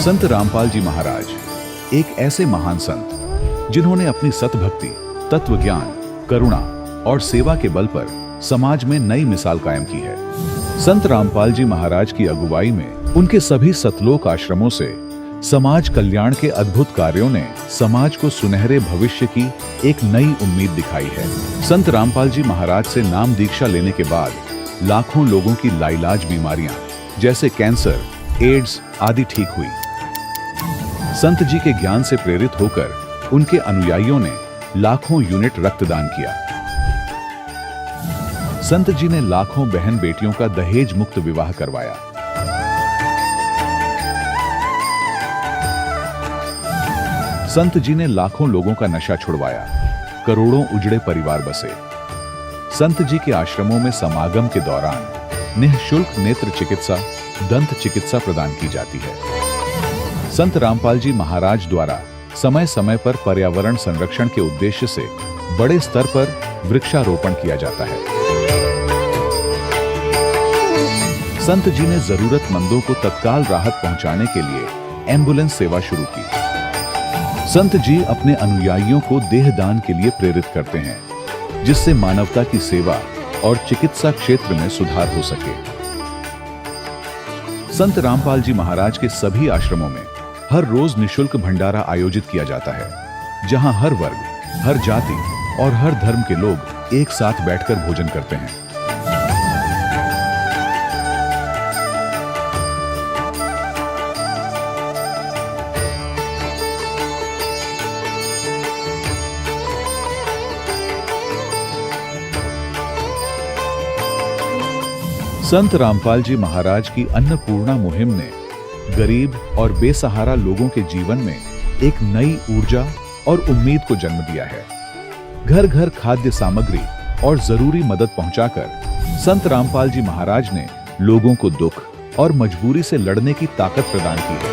संत रामपाल जी महाराज एक ऐसे महान संत जिन्होंने अपनी सतभक्ति, तत्व ज्ञान, करुणा और सेवा के बल पर समाज में नई मिसाल कायम की है। संत रामपाल जी महाराज की अगुवाई में उनके सभी सतलोक आश्रमों से समाज कल्याण के अद्भुत कार्यों ने समाज को सुनहरे भविष्य की एक नई उम्मीद दिखाई है। संत रामपाल जी महाराज से नाम दीक्षा लेने के बाद लाखों लोगों की लाइलाज बीमारियां जैसे कैंसर, एड्स आदि ठीक हुई। संत जी के ज्ञान से प्रेरित होकर उनके अनुयायियों ने लाखों यूनिट रक्तदान किया। संत जी ने लाखों बहन बेटियों का दहेज मुक्त विवाह करवाया। संत जी ने लाखों लोगों का नशा छुड़वाया, करोड़ों उजड़े परिवार बसे। संत जी के आश्रमों में समागम के दौरान निःशुल्क नेत्र चिकित्सा, दंत चिकित्सा प्रदान की जाती है। संत रामपाल जी महाराज द्वारा समय समय पर पर्यावरण संरक्षण के उद्देश्य से बड़े स्तर पर वृक्षारोपण किया जाता है। संत जी ने जरूरतमंदों को तत्काल राहत पहुंचाने के लिए एम्बुलेंस सेवा शुरू की। संत जी अपने अनुयायियों को देहदान के लिए प्रेरित करते हैं, जिससे मानवता की सेवा और चिकित्सा क्षेत्र में सुधार हो सके। संत रामपाल जी महाराज के सभी आश्रमों में हर रोज निःशुल्क भंडारा आयोजित किया जाता है, जहां हर वर्ग, हर जाति और हर धर्म के लोग एक साथ बैठकर भोजन करते हैं। संत रामपाल जी महाराज की अन्नपूर्णा मुहिम ने गरीब और बेसहारा लोगों के जीवन में एक नई ऊर्जा और उम्मीद को जन्म दिया है। घर घर खाद्य सामग्री और जरूरी मदद पहुंचाकर संत रामपाल जी महाराज ने लोगों को दुख और मजबूरी से लड़ने की ताकत प्रदान की है।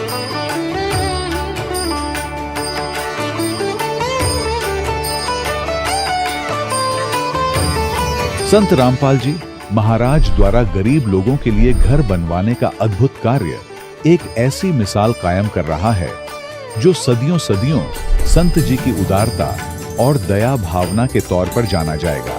संत रामपाल जी महाराज द्वारा गरीब लोगों के लिए घर बनवाने का अद्भुत कार्य एक ऐसी मिसाल कायम कर रहा है जो सदियों सदियों संत जी की उदारता और दया भावना के तौर पर जाना जाएगा।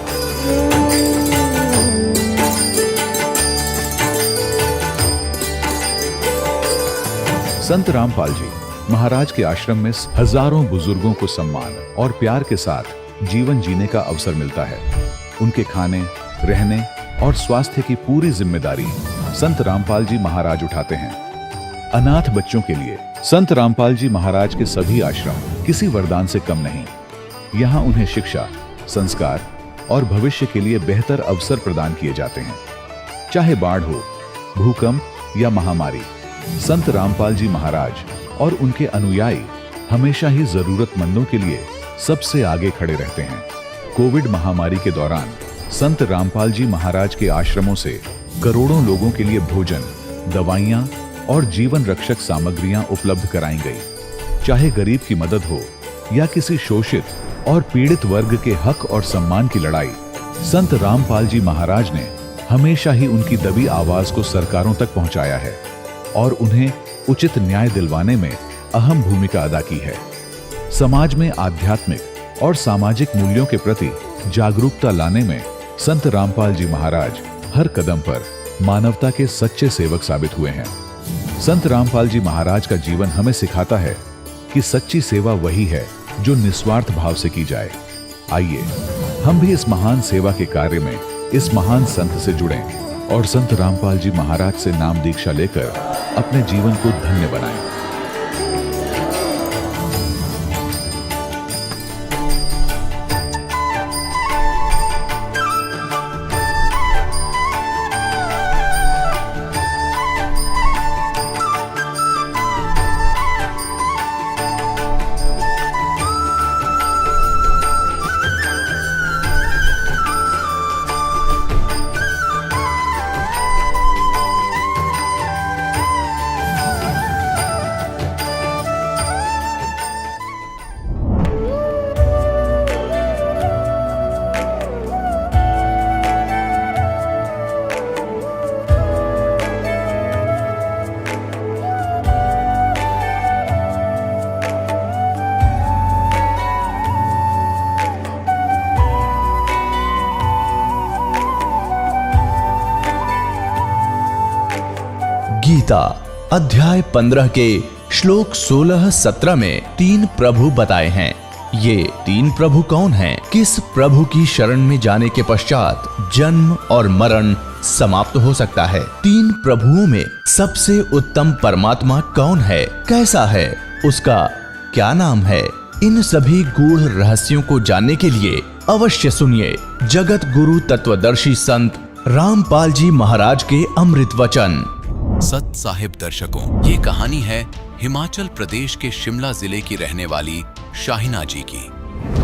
संत रामपाल जी महाराज के आश्रम में हजारों बुजुर्गों को सम्मान और प्यार के साथ जीवन जीने का अवसर मिलता है। उनके खाने, रहने और स्वास्थ्य की पूरी जिम्मेदारी संत रामपाल जी महाराज उठाते हैं। अनाथ बच्चों के लिए संत रामपाल जी महाराज के सभी आश्रम किसी वरदान से कम नहीं। यहाँ उन्हें शिक्षा, संस्कार और भविष्य के लिए बेहतर अवसर प्रदान किए जाते हैं। चाहे बाढ़ हो, भूकंप या महामारी, संत रामपाल जी महाराज और उनके अनुयायी हमेशा ही जरूरतमंदों के लिए सबसे आगे खड़े रहते हैं। कोविड महामारी के दौरान संत रामपाल जी महाराज के आश्रमों से करोड़ों लोगों के लिए भोजन, दवाइयां और जीवन रक्षक सामग्रियां उपलब्ध कराई गई। चाहे गरीब की मदद हो या किसी शोषित और पीड़ित वर्ग के हक और सम्मान की लड़ाई, संत रामपाल जी महाराज ने हमेशा ही उनकी दबी आवाज को सरकारों तक पहुंचाया है और उन्हें उचित न्याय दिलवाने में अहम भूमिका अदा की है। समाज में आध्यात्मिक और सामाजिक मूल्यों के प्रति जागरूकता लाने में संत रामपाल जी महाराज हर कदम पर मानवता के सच्चे सेवक साबित हुए हैं। संत रामपाल जी महाराज का जीवन हमें सिखाता है कि सच्ची सेवा वही है जो निस्वार्थ भाव से की जाए। आइए हम भी इस महान सेवा के कार्य में इस महान संत से जुड़ें और संत रामपाल जी महाराज से नाम दीक्षा लेकर अपने जीवन को धन्य बनाएं। गीता अध्याय 15 के श्लोक 16-17 में 3 प्रभु बताए हैं। ये 3 प्रभु कौन हैं? किस प्रभु की शरण में जाने के पश्चात जन्म और मरण समाप्त हो सकता है? 3 प्रभुओं में सबसे उत्तम परमात्मा कौन है? कैसा है? उसका क्या नाम है? इन सभी गूढ़ रहस्यों को जानने के लिए अवश्य सुनिए जगत गुरु तत्वदर्शी संत रामपाल जी महाराज के अमृत वचन। सत साहिब दर्शकों, ये कहानी है हिमाचल प्रदेश के शिमला जिले की रहने वाली शाहिना जी की,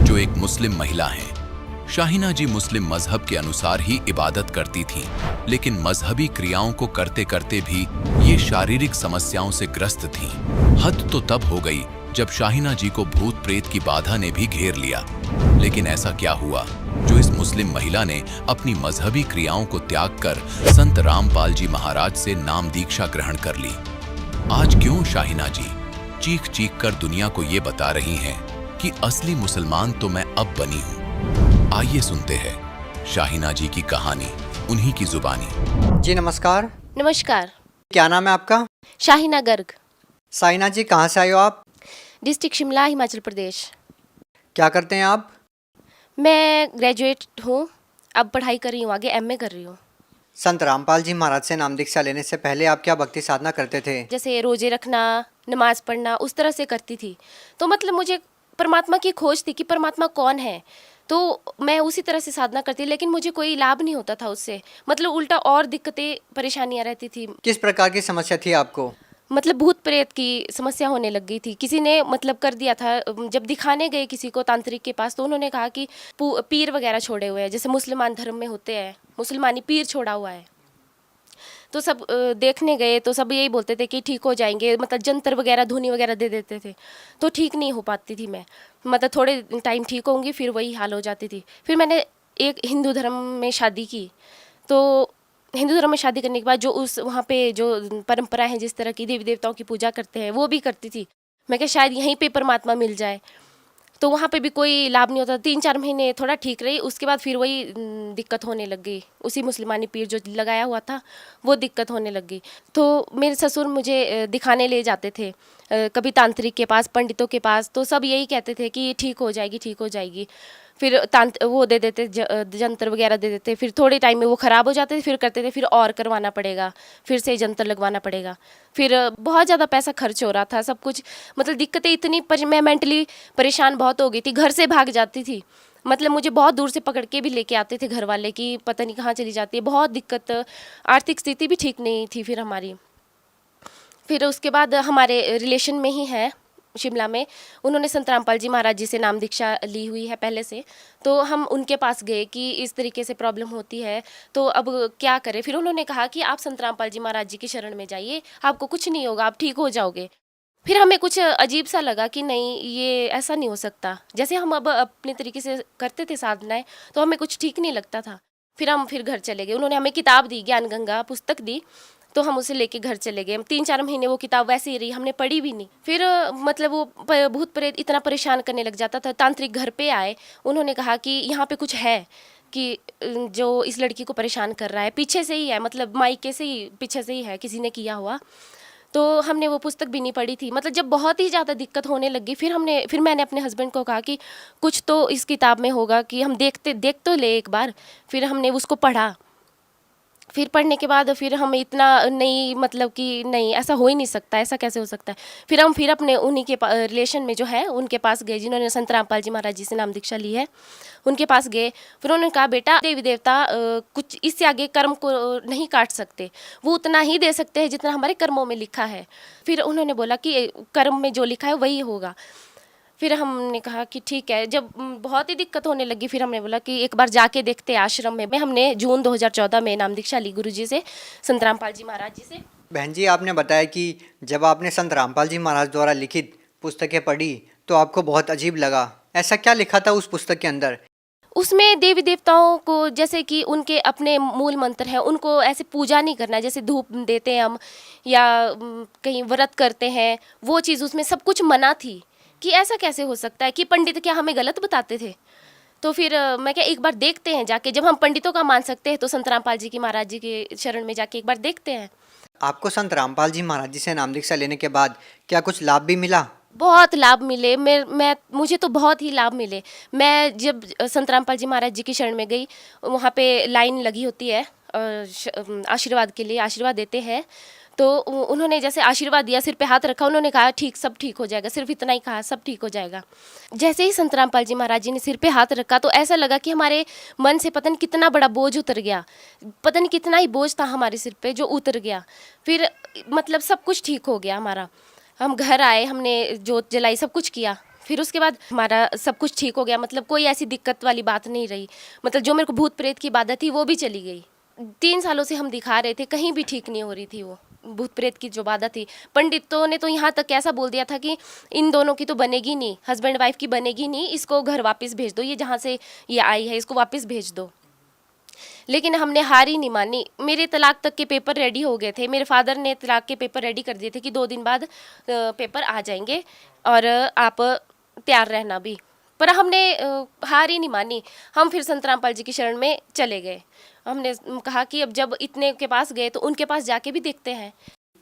जो एक मुस्लिम महिला हैं। शाहिना जी मुस्लिम मजहब के अनुसार ही इबादत करती थीं, लेकिन मजहबी क्रियाओं को करते करते भी ये शारीरिक समस्याओं से ग्रस्त थीं। हद तो तब हो गई जब शाहिना जी को भूत प्रेत की बाधा ने भी घेर लिया। लेकिन ऐसा क्या हुआ जो इस मुस्लिम महिला ने अपनी मजहबी क्रियाओं को त्याग कर संत रामपाल जी महाराज से नाम दीक्षा ग्रहण कर ली? आज क्यों शाहिना जी चीख चीख कर दुनिया को ये बता रही हैं कि असली मुसलमान तो मैं अब बनी हूँ? आइए सुनते हैं शाहिना जी की कहानी उन्हीं की जुबानी। जी नमस्कार। नमस्कार। क्या नाम है आपका? शाहिना गर्ग। शाहिना जी कहाँ से आए हो आप? डिस्ट्रिक्ट शिमला, हिमाचल प्रदेश। क्या करते हैं आप? मैं ग्रेजुएट हूँ, अब पढ़ाई कर रही हूँ, आगे एमए कर रही हूँ। संत रामपाल जी महाराज से नाम दीक्षा लेने से पहले आप क्या भक्ति साधना करते थे? जैसे रोजे रखना, नमाज पढ़ना, उस तरह से करती थी। तो मतलब मुझे परमात्मा की खोज थी कि परमात्मा कौन है, तो मैं उसी तरह से साधना करती, लेकिन मुझे कोई लाभ नहीं होता था उससे। मतलब उल्टा और दिक्कतें परेशानियाँ रहती थी। किस प्रकार की समस्या थी आपको? मतलब भूत प्रेत की समस्या होने लग गई थी। किसी ने मतलब कर दिया था, जब दिखाने गए किसी को तांत्रिक के पास, तो उन्होंने कहा कि पीर वगैरह छोड़े हुए हैं, जैसे मुसलमान धर्म में होते हैं, मुसलमानी पीर छोड़ा हुआ है। तो सब देखने गए तो सब यही बोलते थे कि ठीक हो जाएंगे, मतलब जंतर वगैरह धुनी वगैरह दे देते थे, तो ठीक नहीं हो पाती थी मैं। मतलब थोड़े टाइम ठीक होंगी फिर वही हाल हो जाती थी। फिर मैंने एक हिंदू धर्म में शादी की, तो हिंदू धर्म में शादी करने के बाद जो उस वहाँ पे जो परंपरा है, जिस तरह की देवी देवताओं की पूजा करते हैं, वो भी करती थी। मैं क्या शायद यहीं पे परमात्मा मिल जाए, तो वहाँ पे भी कोई लाभ नहीं होता। 3-4 महीने थोड़ा ठीक रही, उसके बाद फिर वही दिक्कत होने लग गई। उसी मुसलमानी पीर जो लगाया हुआ था वो दिक्कत होने लग गई। तो मेरे ससुर मुझे दिखाने ले जाते थे, कभी तांत्रिक के पास, पंडितों के पास, तो सब यही कहते थे कि ठीक हो जाएगी, ठीक हो जाएगी। फिर वो दे देते, जंतर वगैरह दे देते, फिर थोड़े टाइम में वो ख़राब हो जाते थे, फिर करते थे फिर और करवाना पड़ेगा, फिर से जंतर लगवाना पड़ेगा। फिर बहुत ज़्यादा पैसा खर्च हो रहा था, सब कुछ मतलब दिक्कतें इतनी मैं मेंटली परेशान बहुत हो गई थी, घर से भाग जाती थी। मतलब मुझे बहुत दूर से पकड़ के भी लेके आते थे घर वाले कि पता नहीं कहाँ चली जाती है, बहुत दिक्कत, आर्थिक स्थिति भी ठीक नहीं थी फिर हमारी। फिर उसके बाद हमारे रिलेशन में ही है शिमला में, उन्होंने संत रामपाल जी महाराज जी से नाम दीक्षा ली हुई है पहले से, तो हम उनके पास गए कि इस तरीके से प्रॉब्लम होती है, तो अब क्या करें। फिर उन्होंने कहा कि आप संत रामपाल जी महाराज जी की शरण में जाइए, आपको कुछ नहीं होगा, आप ठीक हो जाओगे। फिर हमें कुछ अजीब सा लगा कि नहीं, ये ऐसा नहीं हो सकता। जैसे हम अब अपने तरीके से करते थे साधनाएं, तो हमें कुछ ठीक नहीं लगता था। फिर हम घर चले गए, उन्होंने हमें किताब दी, ज्ञान गंगा पुस्तक दी, तो हम उसे लेके घर चले गए। 3-4 महीने वो किताब वैसे ही रही, हमने पढ़ी भी नहीं। फिर मतलब वो भूत प्रेत इतना परेशान करने लग जाता था। तांत्रिक घर पे आए, उन्होंने कहा कि यहाँ पे कुछ है कि जो इस लड़की को परेशान कर रहा है, पीछे से ही है, मतलब मायके से ही, पीछे से ही है, किसी ने किया हुआ। तो हमने वो पुस्तक भी नहीं पढ़ी थी। मतलब जब बहुत ही ज़्यादा दिक्कत होने लगी, फिर मैंने अपने हस्बैंड को कहा कि कुछ तो इस किताब में होगा, कि हम देख तो ले एक बार। फिर हमने उसको पढ़ा। फिर पढ़ने के बाद फिर हम इतना नहीं, मतलब कि नहीं, ऐसा हो ही नहीं सकता, ऐसा कैसे हो सकता है। फिर हम अपने उन्हीं के रिलेशन में जो है उनके पास गए, जिन्होंने संत रामपाल जी महाराज जी से नाम दीक्षा ली है, उनके पास गए। फिर उन्होंने कहा, बेटा देवी देवता कुछ इससे आगे कर्म को नहीं काट सकते, वो उतना ही दे सकते हैं जितना हमारे कर्मों में लिखा है। फिर उन्होंने बोला कि कर्म में जो लिखा है वही होगा। फिर हमने कहा कि ठीक है। जब बहुत ही दिक्कत होने लगी, फिर हमने बोला कि एक बार जाके देखते आश्रम में। हमने जून 2014 में नाम दीक्षा ली गुरुजी से, संत रामपाल जी महाराज जी से। बहन जी, आपने बताया कि जब आपने संत रामपाल जी महाराज द्वारा लिखित पुस्तकें पढ़ी तो आपको बहुत अजीब लगा। ऐसा क्या लिखा था उस पुस्तक के अंदर? उसमें देवी देवताओं को, जैसे कि उनके अपने मूल मंत्र हैं, उनको ऐसे पूजा नहीं करना, जैसे धूप देते हैं हम या कहीं व्रत करते हैं, वो चीज़ उसमें सब कुछ मना थी। कि ऐसा कैसे हो सकता है, कि पंडित क्या हमें गलत बताते थे? तो फिर मैं क्या, एक बार देखते हैं जाके, जब हम पंडितों का मान सकते हैं तो संत रामपाल जी की महाराज जी के शरण में जाके एक बार देखते हैं। आपको संत रामपाल जी महाराज जी से नाम दीक्षा लेने के बाद क्या कुछ लाभ भी मिला? बहुत लाभ मिले। मैं मुझे तो बहुत ही लाभ मिले। मैं जब संत रामपाल जी महाराज जी की शरण में गई, वहाँ पे लाइन लगी होती है आशीर्वाद के लिए, आशीर्वाद देते हैं। तो उन्होंने जैसे आशीर्वाद दिया, सिर पे हाथ रखा, उन्होंने कहा ठीक, सब ठीक हो जाएगा। सिर्फ इतना ही कहा, सब ठीक हो जाएगा। जैसे ही संत रामपाल जी महाराज जी ने सिर पे हाथ रखा तो ऐसा लगा कि हमारे मन से पता नहीं कितना बड़ा बोझ उतर गया, पता नहीं कितना ही बोझ था हमारे सिर पे जो उतर गया। फिर मतलब सब कुछ ठीक हो गया हमारा। हम घर आए, हमने जोत जलाई, सब कुछ किया। फिर उसके बाद हमारा सब कुछ ठीक हो गया। मतलब कोई ऐसी दिक्कत वाली बात नहीं रही। मतलब जो मेरे को भूत प्रेत की बाधा थी वो भी चली गई। 3 सालों से हम दिखा रहे थे, कहीं भी ठीक नहीं हो रही थी वो भूत प्रेत की जो बाधा थी। पंडितों ने तो यहाँ तक ऐसा बोल दिया था कि इन दोनों की तो बनेगी नहीं, हस्बैंड वाइफ की बनेगी नहीं, इसको घर वापस भेज दो, ये जहाँ से ये आई है इसको वापस भेज दो। लेकिन हमने हार ही नहीं मानी। मेरे तलाक तक के पेपर रेडी हो गए थे। मेरे फादर ने तलाक के पेपर रेडी कर दिए थे कि 2 दिन बाद पेपर आ जाएंगे और आप तैयार रहना भी। पर हमने हार ही नहीं मानी। हम फिर संत रामपाल जी की शरण में चले गए। हमने कहा कि अब जब इतने के पास गए तो उनके पास जाके भी देखते हैं।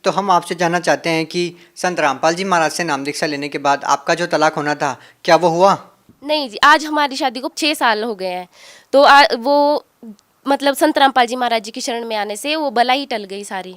तो हम आपसे जानना चाहते हैं कि संत रामपाल जी महाराज से नाम दीक्षा लेने के बाद आपका जो तलाक होना था, क्या वो हुआ? नहीं जी, आज हमारी शादी को 6 साल हो गए हैं। तो वो मतलब संत रामपाल जी महाराज जी की शरण में आने से वो बला ही टल गई सारी।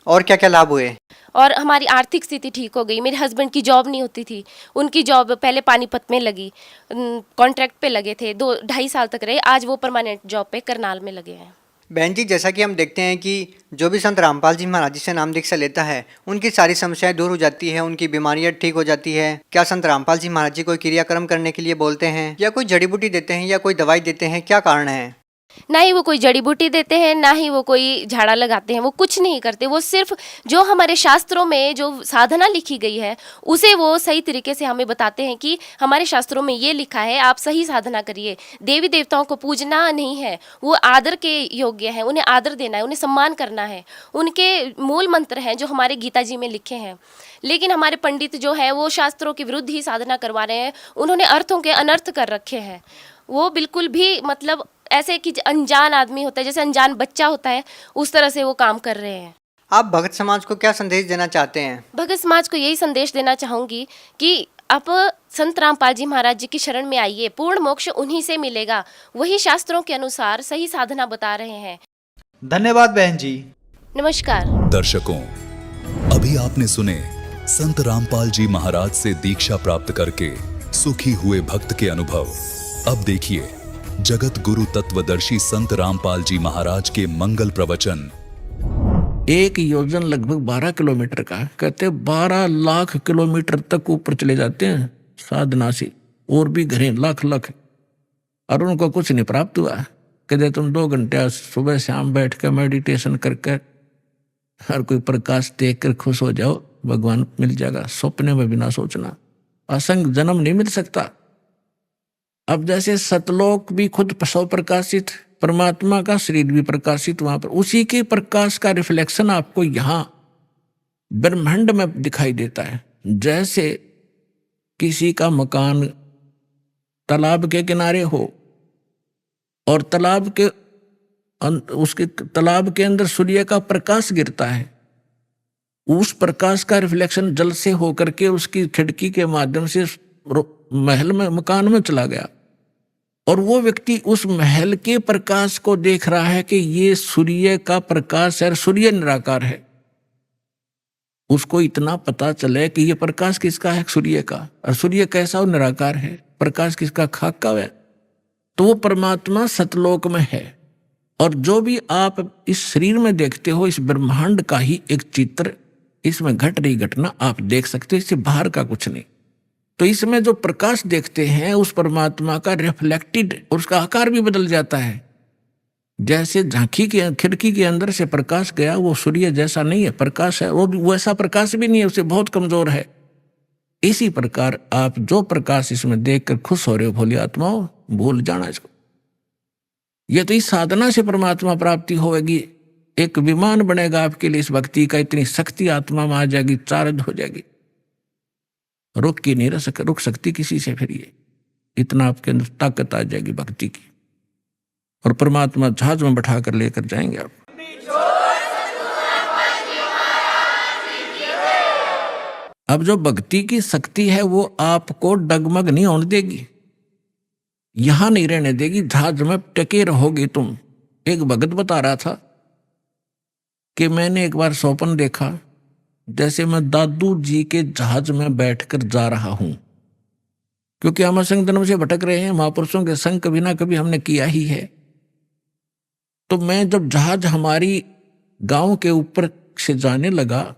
और क्या क्या लाभ हुए? और हमारी आर्थिक स्थिति ठीक हो गई। मेरे हस्बैंड की जॉब नहीं होती थी, उनकी जॉब पहले पानीपत में लगी, कॉन्ट्रैक्ट पे लगे थे, 2-2.5 साल तक रहे। आज वो परमानेंट जॉब पे करनाल में लगे हैं। बहन जी, जैसा कि हम देखते हैं कि जो भी संत रामपाल जी महाराज जी से नाम दीक्षा लेता है उनकी सारी समस्याएं दूर हो जाती है, उनकी बीमारियां ठीक हो जाती है। क्या संत रामपाल जी महाराज जी कोई क्रियाक्रम करने के लिए बोलते हैं या कोई जड़ी बूटी देते हैं या कोई दवाई देते हैं? क्या कारण है? ना ही वो कोई जड़ी बूटी देते हैं, ना ही वो कोई झाड़ा लगाते हैं। वो कुछ नहीं करते। वो सिर्फ जो हमारे शास्त्रों में जो साधना लिखी गई है उसे वो सही तरीके से हमें बताते हैं कि हमारे शास्त्रों में ये लिखा है, आप सही साधना करिए। देवी देवताओं को पूजना नहीं है, वो आदर के योग्य है, उन्हें आदर देना है, उन्हें सम्मान करना है। उनके मूल मंत्र हैं जो हमारे गीता जी में लिखे हैं। लेकिन हमारे पंडित जो है वो शास्त्रों के विरुद्ध ही साधना करवा रहे हैं। उन्होंने अर्थों के अनर्थ कर रखे हैं। वो बिल्कुल भी मतलब ऐसे कि अनजान आदमी होता है, जैसे अनजान बच्चा होता है, उस तरह से वो काम कर रहे हैं। आप भगत समाज को क्या संदेश देना चाहते हैं? भगत समाज को यही संदेश देना चाहूँगी कि आप संत रामपाल जी महाराज जी की शरण में आइए। पूर्ण मोक्ष उन्हीं से मिलेगा। वही शास्त्रों के अनुसार सही साधना बता रहे हैं। धन्यवाद बहन जी। नमस्कार। दर्शकों, अभी आपने सुने संत रामपाल जी महाराज से दीक्षा प्राप्त करके सुखी हुए भक्त के अनुभव। अब देखिए जगत गुरु तत्वदर्शी संत रामपाल जी महाराज के मंगल प्रवचन। एक योजन लगभग 12 किलोमीटर का, कहते 12 लाख किलोमीटर तक ऊपर चले जाते हैं साधना से, और भी घरें लाख लाख, और उनको कुछ नहीं प्राप्त हुआ। कहते तुम 2 घंटे सुबह शाम बैठ कर मेडिटेशन करके हर कोई प्रकाश देख कर खुश हो जाओ, भगवान मिल जाएगा। सपने में भी ना सोचना, असंग जन्म नहीं मिल सकता। अब जैसे सतलोक भी खुद स्वप्रकाशित, परमात्मा का शरीर भी प्रकाशित, वहां पर उसी के प्रकाश का रिफ्लेक्शन आपको यहाँ ब्रह्मांड में दिखाई देता है। जैसे किसी का मकान तालाब के किनारे हो और तालाब के अंदर सूर्य का प्रकाश गिरता है, उस प्रकाश का रिफ्लेक्शन जल से होकर के उसकी खिड़की के माध्यम से महल में, मकान में चला गया, और वो व्यक्ति उस महल के प्रकाश को देख रहा है कि ये सूर्य का प्रकाश है, सूर्य निराकार है। उसको इतना पता चले कि ये प्रकाश किसका है, सूर्य का, और सूर्य कैसा हो, निराकार है। प्रकाश किसका, खाक का है। तो वो परमात्मा सतलोक में है। और जो भी आप इस शरीर में देखते हो, इस ब्रह्मांड का ही एक चित्र, इसमें घट रही घटना आप देख सकते हो, इससे बाहर का कुछ नहीं। तो इसमें जो प्रकाश देखते हैं उस परमात्मा का रिफ्लेक्टेड, और उसका आकार भी बदल जाता है। जैसे झांकी के खिड़की के अंदर से प्रकाश गया, वो सूर्य जैसा नहीं है, प्रकाश है, वो भी वैसा प्रकाश भी नहीं है, उससे बहुत कमजोर है। इसी प्रकार आप जो प्रकाश इसमें देखकर खुश हो रहे हो, भोली आत्माओं, भूल जाना इसको। ये तो इस साधना से परमात्मा प्राप्ति होगी। एक विमान बनेगा आपके लिए इस भक्ति का, इतनी शक्ति आत्मा में आ जाएगी, चार्ज हो जाएगी, रुक की नहीं रुक सकती किसी से। फिर ये इतना आपके अंदर ताकत आ जाएगी भक्ति की, और परमात्मा जहाज में बैठा कर लेकर जाएंगे आप। अब जो भक्ति की शक्ति है वो आपको डगमग नहीं होने देगी, यहां नहीं रहने देगी, जहाज में टके रहोगे तुम। एक भगत बता रहा था कि मैंने एक बार स्वप्न देखा जैसे मैं दादू जी के जहाज में बैठकर जा रहा हूं, क्योंकि हम असंग जन्म से भटक रहे हैं, महापुरुषों के संग कभी ना कभी हमने किया ही है। तो मैं जब जहाज हमारी गांव के ऊपर से जाने लगा,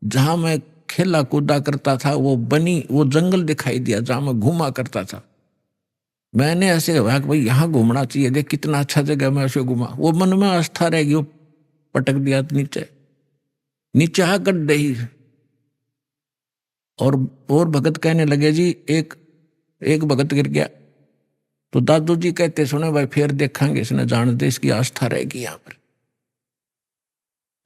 जहां मैं खेला कूदा करता था, वो जंगल दिखाई दिया जहां मैं घूमा करता था। मैंने ऐसे कहा कि भाई यहाँ घूमना चाहिए, देख कितना अच्छा जगह, मैं ऐसे घूमा। वो मन में आस्था रहेगी, वो पटक दिया नीचे, नीचे आ गड्ढे ही। और भगत कहने लगे जी एक भगत गिर गया, तो दादू जी कहते सुने भाई फिर देखेंगे, इसने जान दे, इसकी आस्था रहेगी यहाँ पर।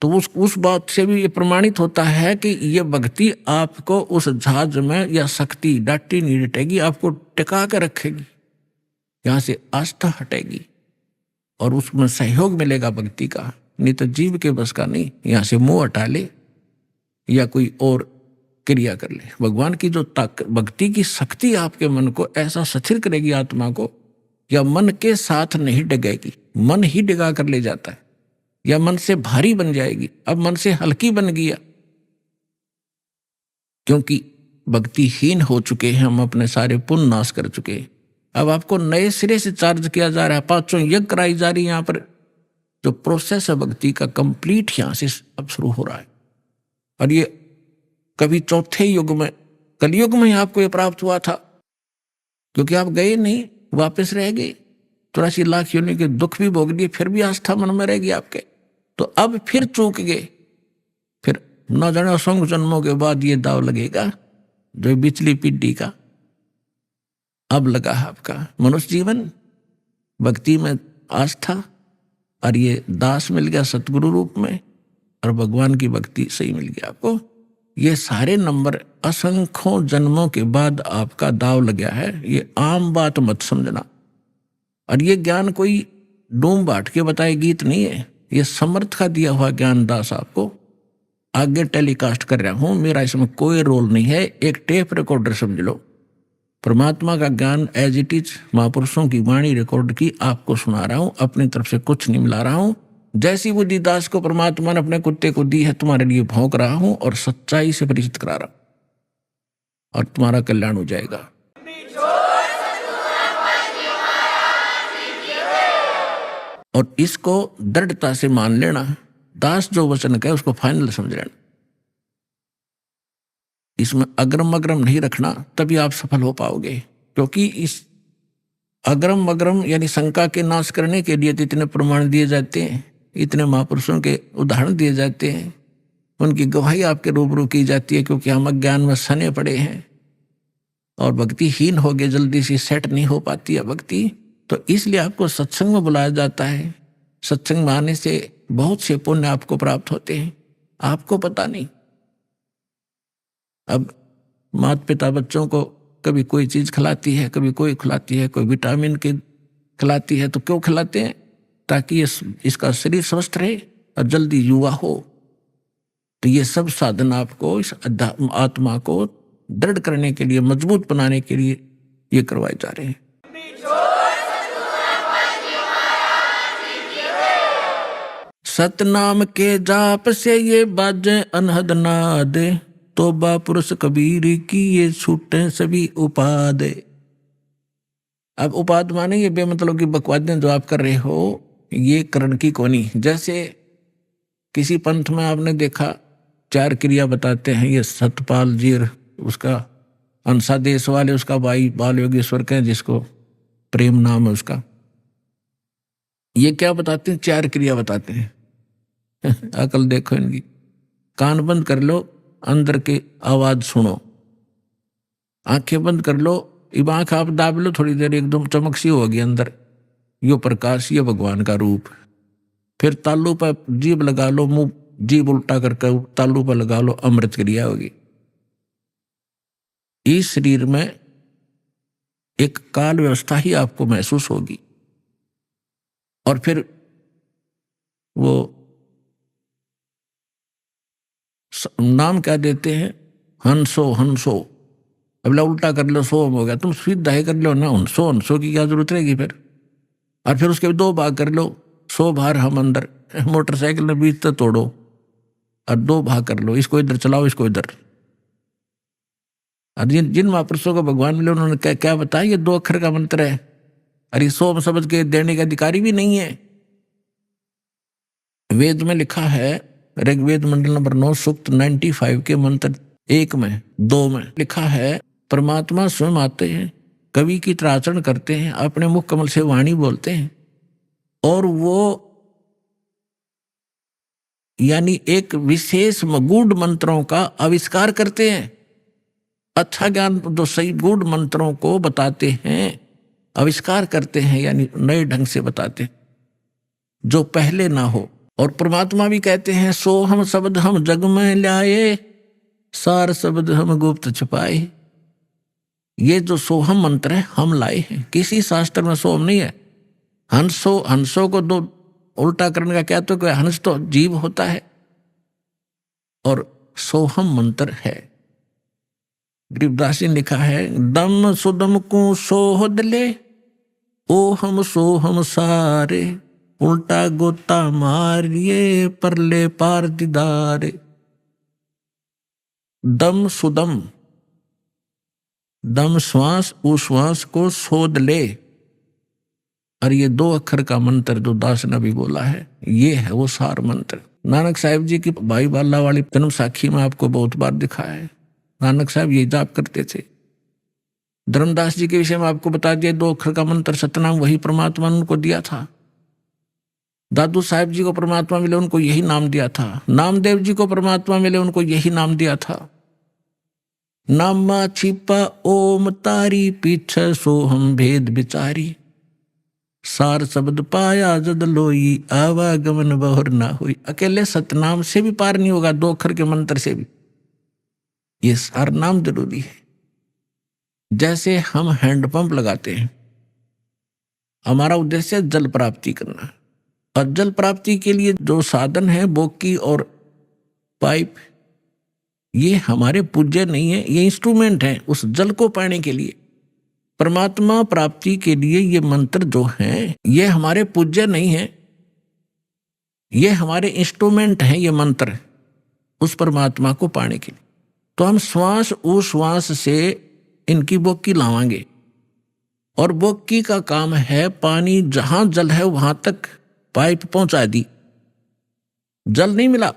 तो उस बात से भी ये प्रमाणित होता है कि ये भक्ति आपको उस जहाज में या शक्ति डाटी नहीं डटेगी, आपको टिका कर रखेगी, यहां से आस्था हटेगी और उसमें सहयोग मिलेगा भक्ति का। नहीं तो जीव के बस का नहीं, यहां से मुंह हटा ले या कोई और क्रिया कर ले। भगवान की जो भक्ति की शक्ति आपके मन को ऐसा सथिर करेगी, आत्मा को, या मन के साथ नहीं डगेगी, मन ही डिगा कर ले जाता है, या मन से भारी बन जाएगी, अब मन से हल्की बन गया, क्योंकि भक्तिहीन हो चुके हैं हम, अपने सारे पुण्य नाश कर चुके हैं। अब आपको नए सिरे से चार्ज किया जा रहा है, 5 यज्ञ कराई जा रही है, यहाँ पर जो प्रोसेस है भक्ति का कंप्लीट यहाँ से अब शुरू हो रहा है। और ये कभी चौथे युग में, कलयुग में आपको ये प्राप्त हुआ था, क्योंकि आप गए नहीं, वापस रह गए, 83 लाख योनि के दुख भी भोग लिए, फिर भी आस्था मन में रहेगी आपके। तो अब फिर चूक गए, फिर न जाने असंख्य जन्मों के बाद ये दाव लगेगा जो पिछली पीढ़ी का अब लगा है आपका मनुष्य जीवन, भक्ति में आस्था, और ये दास मिल गया सतगुरु रूप में, और भगवान की भक्ति सही मिल गया आपको। ये सारे नंबर असंख्यों जन्मों के बाद आपका दाव लग गया है, ये आम बात मत समझना। और ये ज्ञान कोई डूम बांट के बताए गीत नहीं है, ये समर्थ का दिया हुआ ज्ञान दास आपको आगे टेलीकास्ट कर रहा हूं, मेरा इसमें कोई रोल नहीं है, एक टेप रिकॉर्डर समझ लो। परमात्मा का ज्ञान एज इट इज महापुरुषों की वाणी रिकॉर्ड की आपको सुना रहा हूं, अपनी तरफ से कुछ नहीं मिला रहा हूं। जैसी बुद्धि दास को परमात्मा ने अपने कुत्ते को दी है, तुम्हारे लिए भौंक रहा हूं और सच्चाई से परिचित करा रहा हूं, और तुम्हारा कल्याण हो जाएगा। और इसको दृढ़ता से मान लेना, दास जो वचन कहे उसको फाइनल समझ लेना, इसमें अग्रम अग्रम नहीं रखना, तभी आप सफल हो पाओगे। क्योंकि इस अग्रम अग्रम यानी शंका के नाश करने के लिए तो इतने प्रमाण दिए जाते हैं, इतने महापुरुषों के उदाहरण दिए जाते हैं, उनकी गवाही आपके रूबरू की जाती है, क्योंकि हम अज्ञान में सने पड़े हैं और भक्तिहीन हो गए, जल्दी से सेट नहीं हो पाती है भक्ति। तो इसलिए आपको सत्संग में बुलाया जाता है। सत्संग में आने से बहुत से पुण्य आपको प्राप्त होते हैं, आपको पता नहीं। अब माता पिता बच्चों को कभी कोई चीज खिलाती है, कभी कोई खिलाती है, कोई विटामिन के खिलाती है, तो क्यों खिलाते हैं? ताकि इसका शरीर स्वस्थ रहे और जल्दी युवा हो। तो ये सब साधन आपको इस आत्मा को दृढ़ करने के लिए, मजबूत बनाने के लिए ये करवाए जा रहे हैं। सतनाम के जाप से ये बाजे अनहद नाद, तोबा पुरुष कबीर की ये छूटे सभी उपाद। अब उपाद माने ये बेमतलब की बकवादें जो आप कर रहे हो, ये करण की कोनी। जैसे किसी पंथ में आपने देखा 4 क्रिया बताते हैं, ये सतपाल जी उसका अंसा देश वाले उसका भाई बाल योगेश्वर के, जिसको प्रेम नाम है उसका, ये क्या बताते हैं? 4 क्रिया बताते हैं। अकल देखो इनकी। कान बंद कर लो, अंदर की आवाज सुनो। आंखें बंद कर लो, अब आंख आप दाब लो थोड़ी देर, एकदम चमक सी होगी अंदर, यो प्रकाश, ये भगवान का रूप। फिर तालू पर जीभ लगा लो, मुंह जीभ उल्टा करके तालू पर लगा लो, अमृत क्रिया होगी। इस शरीर में एक काल व्यवस्था ही आपको महसूस होगी। और फिर वो नाम क्या देते हैं, हंसो हंसो, अब उल्टा कर लो, सो हो गया, तुम सीधा ही कर लो ना, हंसो हंसो की क्या जरूरत रहेगी फिर। और फिर उसके 2 भाग कर लो, सो बाहर हम अंदर, मोटरसाइकिल में बीच तक तोड़ो और 2 भाग कर लो, इसको इधर चलाओ इसको इधर। और जिन महापुरुषों को भगवान मिले उन्होंने क्या क्या बताया, ये 2 अक्षर का मंत्र है। अरे सोम शब्द के देने के अधिकारी भी नहीं है। वेद में लिखा है, ऋग्वेद मंडल नंबर 9 सूक्त 95 के मंत्र 1 में 2 में लिखा है, परमात्मा स्वयं आते हैं, कवि की तरह आचरण करते हैं, अपने मुख कमल से वाणी बोलते हैं, और वो यानी एक विशेष गूढ़ मंत्रों का आविष्कार करते हैं। अच्छा ज्ञान जो सही गूढ़ मंत्रों को बताते हैं, आविष्कार करते हैं, यानी नए ढंग से बताते हैं जो पहले ना हो। और परमात्मा भी कहते हैं, सो हम शब्द हम जग में लाए, सार शब्द हम गुप्त छुपाए। ये जो सोहम मंत्र है हम लाए हैं, किसी शास्त्र में सोहम नहीं है। हंसो, हंसो को 2 उल्टा करने का क्या, तो हंस तो जीव होता है और सोहम मंत्र है। गरीबदास जी ने लिखा है, दम सुदम को सोहद ले, ओ हम सोहम सारे, उल्टा गोता मारिए परले पार दीदारे। दम सुदम, दम श्वास, उश्वास को सोध ले, और ये 2 अक्षर का मंत्र जो दास ने भी बोला है, ये है वो सार मंत्र। नानक साहिब जी की भाई बाला वाली जन्म साखी में आपको बहुत बार दिखाया है, नानक साहब ये जाप करते थे। धर्मदास जी के विषय में आपको बता दिया, 2 अक्षर का मंत्र सतनाम वही परमात्मा ने उनको दिया था। दादू साहिब जी को परमात्मा मिले, उनको यही नाम दिया था। नामदेव जी को परमात्मा मिले, उनको यही नाम दिया था। नामा छिपा ओम तारी, पीछे सो हम भेद बिचारी, सार शब्द पाया जद लोई, आवागमन बहुर ना हुई। अकेले सतनाम से भी पार नहीं होगा, 2 अक्षर के मंत्र से भी। ये सार नाम जरूरी है। जैसे हम हैंडपंप लगाते हैं, हमारा उद्देश्य जल प्राप्ति करना, और जल प्राप्ति के लिए जो साधन है बोकी और पाइप, ये हमारे पूज्य नहीं है, ये इंस्ट्रूमेंट है उस जल को पाने के लिए। परमात्मा प्राप्ति के लिए ये मंत्र जो हैं, ये हमारे पूज्य नहीं है, ये हमारे इंस्ट्रूमेंट हैं। ये मंत्र उस परमात्मा को पाने के लिए, तो हम श्वास उश्वास से इनकी बोकी लावांगे। और बोकी का काम है पानी जहां जल है वहां तक पाइप पहुंचा दी, जल नहीं मिला,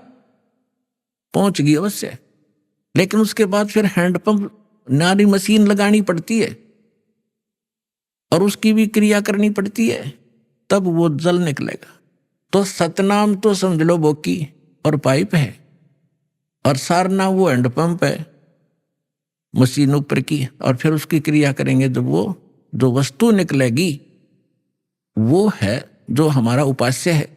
पहुंच गई अवश्य, लेकिन उसके बाद फिर हैंडपंप नारी मशीन लगानी पड़ती है और उसकी भी क्रिया करनी पड़ती है, तब वो जल निकलेगा। तो सतनाम तो समझ लो बोकी और पाइप है, और सारनाम वो हैंडपंप है मशीन ऊपर की, और फिर उसकी क्रिया करेंगे जब वो जो वस्तु निकलेगी वो है जो हमारा उपास्य है।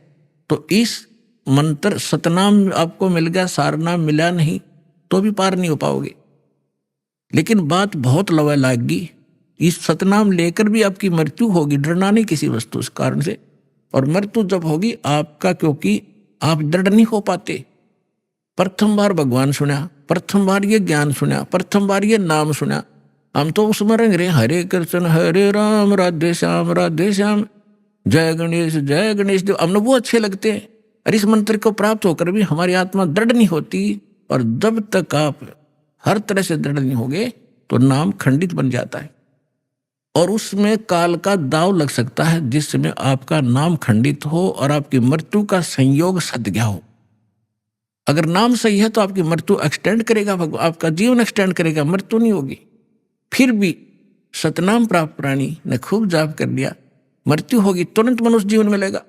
तो इस मंत्र सतनाम आपको मिल गया, सारनाम मिला नहीं तो भी पार नहीं हो पाओगे। लेकिन बात बहुत लवा लागी, इस सतनाम लेकर भी आपकी मृत्यु होगी, डरना नहीं किसी वस्तु उस कारण से। और मृत्यु जब होगी आपका, क्योंकि आप दृढ़ नहीं हो पाते। प्रथम बार भगवान सुना, प्रथम बार ये ज्ञान सुना, प्रथम बार ये नाम सुना, हम तो उसमें रंग रहे हरे कृष्ण हरे राम राधे श्याम जय गणेश देव, हमने वो अच्छे लगते हैं। और इस मंत्र को प्राप्त होकर भी हमारी आत्मा दृढ़ नहीं होती, और जब तक आप हर तरह से दृढ़ नहीं होगे तो नाम खंडित बन जाता है, और उसमें काल का दाव लग सकता है जिसमें आपका नाम खंडित हो और आपकी मृत्यु का संयोग सद गया हो। अगर नाम सही है तो आपकी मृत्यु एक्सटेंड करेगा, आपका जीवन एक्सटेंड करेगा, मृत्यु नहीं होगी। फिर भी सतनाम प्राप्त प्राणी ने खूब जाप कर लिया, मृत्यु होगी तुरंत मनुष्य जीवन मिलेगा,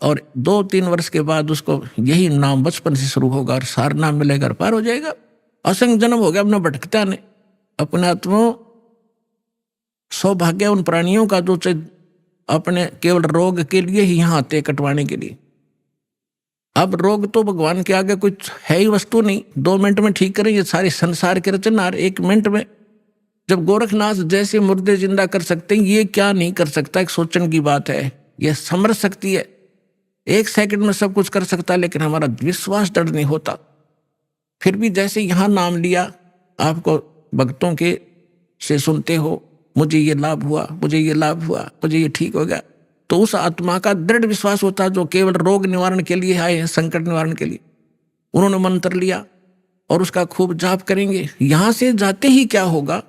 और 2-3 वर्ष के बाद उसको यही नाम बचपन से शुरू होगा और सार नाम मिलेगा और पार हो जाएगा। असंग जन्म हो गया अपना भटकता ने अपने आत्मा। सौभाग्य उन प्राणियों का जो अपने केवल रोग के लिए ही यहाँ आते कटवाने के लिए। अब रोग तो भगवान के आगे कुछ है ही वस्तु नहीं, 2 मिनट में ठीक करें। ये सारे संसार के रचनहार 1 मिनट में, जब गोरखनाथ जैसे मुर्दे जिंदा कर सकते हैं, ये क्या नहीं कर सकता? एक सोचने की बात है। यह समर्थ शक्ति है, 1 सेकंड में सब कुछ कर सकता है, लेकिन हमारा विश्वास दृढ़ नहीं होता। फिर भी जैसे यहाँ नाम लिया, आपको भक्तों के से सुनते हो, मुझे ये लाभ हुआ, मुझे ये लाभ हुआ, मुझे ये ठीक हो गया, तो उस आत्मा का दृढ़ विश्वास होता है जो केवल रोग निवारण के लिए आए हैं, संकट निवारण के लिए। उन्होंने मंत्र लिया और उसका खूब जाप करेंगे। यहां से जाते ही क्या होगा,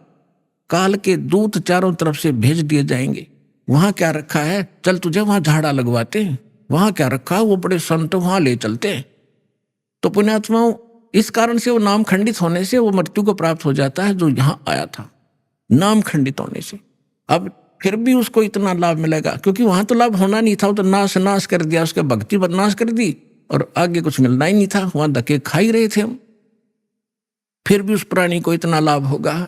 काल के दूत चारों तरफ से भेज दिए जाएंगे। वहां क्या रखा है, चल तुझे वहां झाड़ा लगवाते हैं, वहां क्या रखा, वो बड़े संत वहां ले चलते हैं। तो पुण्यात्माओं, इस कारण से वो नाम खंडित होने से वो मृत्यु को प्राप्त हो जाता है जो यहां आया था, नाम खंडित होने से। अब फिर भी उसको इतना लाभ मिलेगा, क्योंकि वहां तो लाभ होना नहीं था, वो तो नाश कर दिया, उसके भक्ति बदनाश कर दी और आगे कुछ मिलना ही नहीं था, वहां धक्के खा ही रहे थे हम। फिर भी उस प्राणी को इतना लाभ होगा,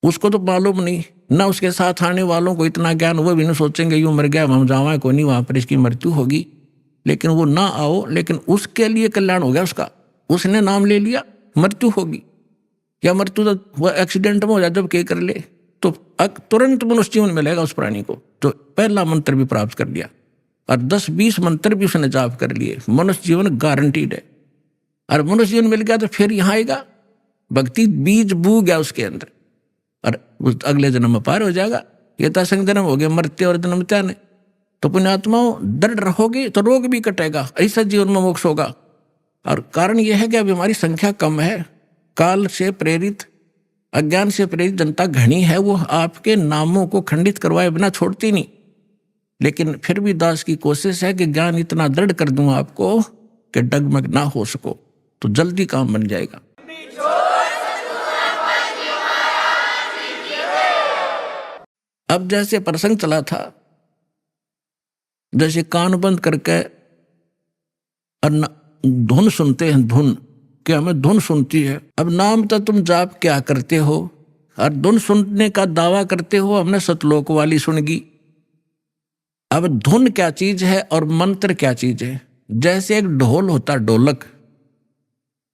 उसको तो मालूम नहीं, ना उसके साथ आने वालों को इतना ज्ञान, वो भी नहीं सोचेंगे यूं मर गया, हम जावा कोई नहीं, वहां पर इसकी मृत्यु होगी। लेकिन वो ना आओ, लेकिन उसके लिए कल्याण हो गया उसका, उसने नाम ले लिया, मृत्यु होगी। या मृत्यु तो वह एक्सीडेंट में हो जाए जब के कर ले, तो तुरंत मनुष्य जीवन मिलेगा उस प्राणी को। तो पहला मंत्र भी प्राप्त कर लिया और 10-20 मंत्र भी उसने जाप कर लिए, मनुष्य जीवन गारंटीड है। और मनुष्य जीवन मिल गया तो फिर यहाँ आएगा, भक्ति बीज बू गया उसके अंदर और उस अगले जन्म में पार हो जाएगा। ये तो असंग जन्म हो गया, मरते और जन्म त्याने। तो पुण्यात्माओं, दृढ़ रहोगे तो रोग भी कटेगा, ऐसा जीवन में मोक्ष होगा। और कारण यह है कि अभी हमारी संख्या कम है, काल से प्रेरित, अज्ञान से प्रेरित जनता घनी है, वो आपके नामों को खंडित करवाए बिना छोड़ती नहीं। लेकिन फिर भी दास की कोशिश है कि ज्ञान इतना दृढ़ कर दूं आपको कि डगमग ना हो सको, तो जल्दी काम बन जाएगा। अब जैसे प्रसंग चला था, जैसे कान बंद करके और धुन सुनते हैं, धुन कि हमें धुन सुनती है। अब नाम तो तुम जाप क्या करते हो और धुन सुनने का दावा करते हो, हमने सतलोक वाली सुनगी। अब धुन क्या चीज है और मंत्र क्या चीज है। जैसे एक ढोल होता, ढोलक,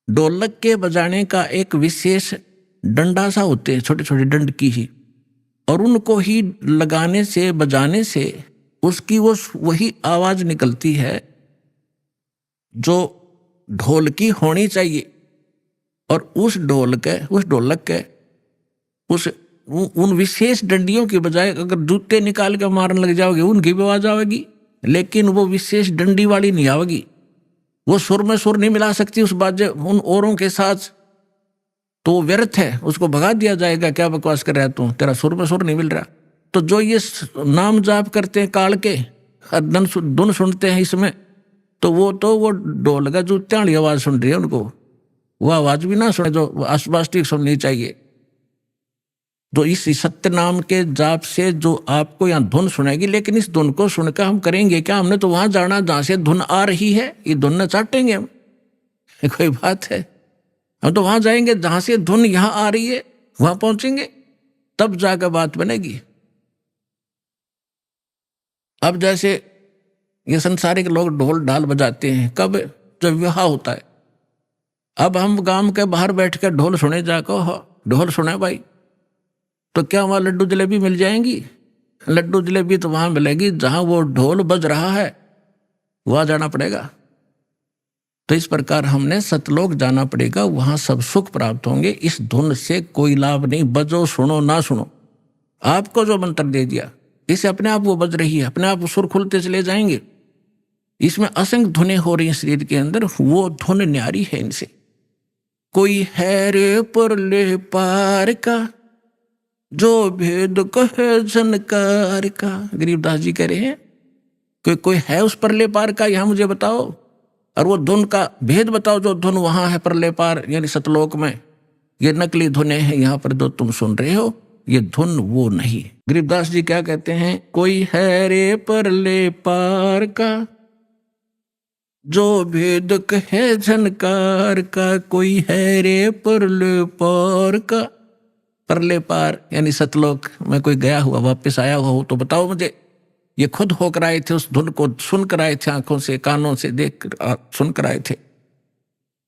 ढोलक के बजाने का एक विशेष डंडा सा होते हैं, छोटे छोटे डंड की ही, और उनको ही लगाने से, बजाने से उसकी वो वही आवाज निकलती है जो ढोल की होनी चाहिए। और उस ढोलक के उन विशेष डंडियों के बजाय अगर जूते निकाल के मारने लग जाओगे, उनकी भी आवाज आवेगी, लेकिन वो विशेष डंडी वाली नहीं आवेगी। वो सुर में सुर नहीं मिला सकती उस बाजे उन औरों के साथ, तो वो व्यर्थ है, उसको भगा दिया जाएगा। क्या बकवास कर रहा है तू, तेरा सुर में सुर नहीं मिल रहा। तो जो ये नाम जाप करते हैं काल के, धुन सुनते हैं इसमें, तो वो ढोल का जूत्या वाली आवाज सुन रही है, उनको वो आवाज भी ना सुने जो अस्पष्ट सुननी चाहिए। तो इस सत्य नाम के जाप से जो आपको यहाँ धुन सुनेगी, लेकिन इस धुन को सुनकर हम करेंगे क्या, हमने तो वहां जाना जहां से धुन आ रही है, ये धुन न चाटेंगे हम, कोई बात है। हम तो वहां जाएंगे जहां से धुन यहां आ रही है, वहां पहुंचेंगे, तब जाकर बात बनेगी। अब जैसे ये संसारिक लोग ढोल ढाल बजाते हैं, कब, जब विवाह होता है। अब हम गांव के बाहर बैठ कर ढोल सुने जाकर, ढोल सुने भाई, तो क्या वहां लड्डू जलेबी मिल जाएंगी? लड्डू जलेबी तो वहां मिलेगी जहां वो ढोल बज रहा है, वहां जाना पड़ेगा। तो इस प्रकार हमने सतलोक जाना पड़ेगा, वहां सब सुख प्राप्त होंगे। इस धुन से कोई लाभ नहीं, बजो सुनो ना सुनो। आपको जो मंत्र दे दिया, इससे अपने आप वो बज रही है, अपने आप सुर खुलते चले जाएंगे। इसमें असंख्य धुनें हो रही हैं शरीर के अंदर, वो धुन न्यारी है इनसे। कोई है रे परले पार का, जो भेद कहे झनकार का, गरीबदास जी कह रहे हैं। कोई है उस परले पार का, यहां मुझे बताओ, और वो धुन का भेद बताओ जो धुन वहां है परले पार यानी सतलोक में। ये नकली धुनें हैं, यहां पर जो तुम सुन रहे हो ये धुन वो नहीं। गरीबदास जी क्या कहते हैं, कोई है रे परले पार का, जो भेद कहे झनकार का, कोई है रे परले पार का। परले पार यानी सतलोक में कोई गया हुआ वापस आया हुआ हो तो बताओ मुझे। ये खुद होकर आए थे, उस धुन को सुन कर आए थे, आंखों से कानों से देख सुन कर आए थे।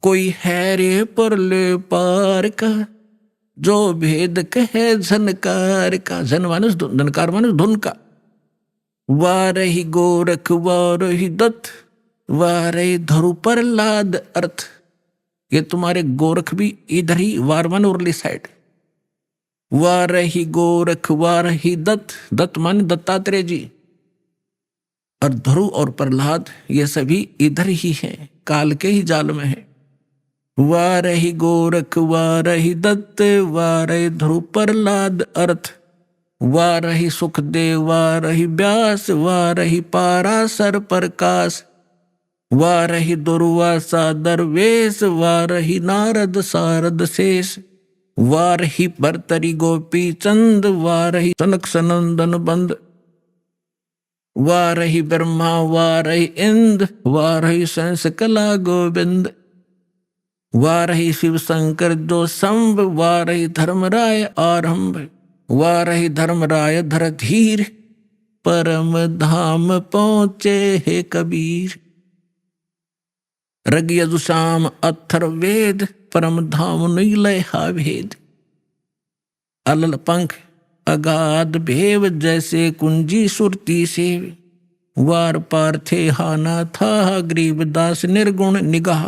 कोई है रे परले पार का, जो भेद कहे झनकार का। झन मानुष, झनकार मानुष धुन का। वारही गोरख वारही दत्त, वारही धरु प्रहलाद अर्थ। ये तुम्हारे गोरख भी इधर ही वारमन उर्ली साइड, वारही गोरख वारही दत्त, दत्त माने दत्तात्रेय जी, और ध्रुव और प्रहलाद ये सभी इधर ही हैं, काल के ही जाल में है। वारही गोरख वारही दत्त वारही ध्रुव प्रहलाद अर्थ, वारही सुखदेव वारही व्यास वारही पाराशर प्रकाश, वारही दुर्वासा दरवेश वारही नारद सारद शेष, वारही भर्तरी गोपी चंद वारही सनक सनंदन बंद, वारही ब्रह्मा वारही इंद्र वारही संस कला गोविंद, वारही शिव शंकर जो संभ वारही धर्मराय आरंभ, वारही धर्मराय धर धीर परम धाम पहुंचे हे कबीर, रग यजुषाम अथर वेद परम धाम नीलय हा भेद, अलल पंख अगाध भेव जैसे कुंजी सुरती से, वार पार थे हाना था गरीबदास निर्गुण निगाह।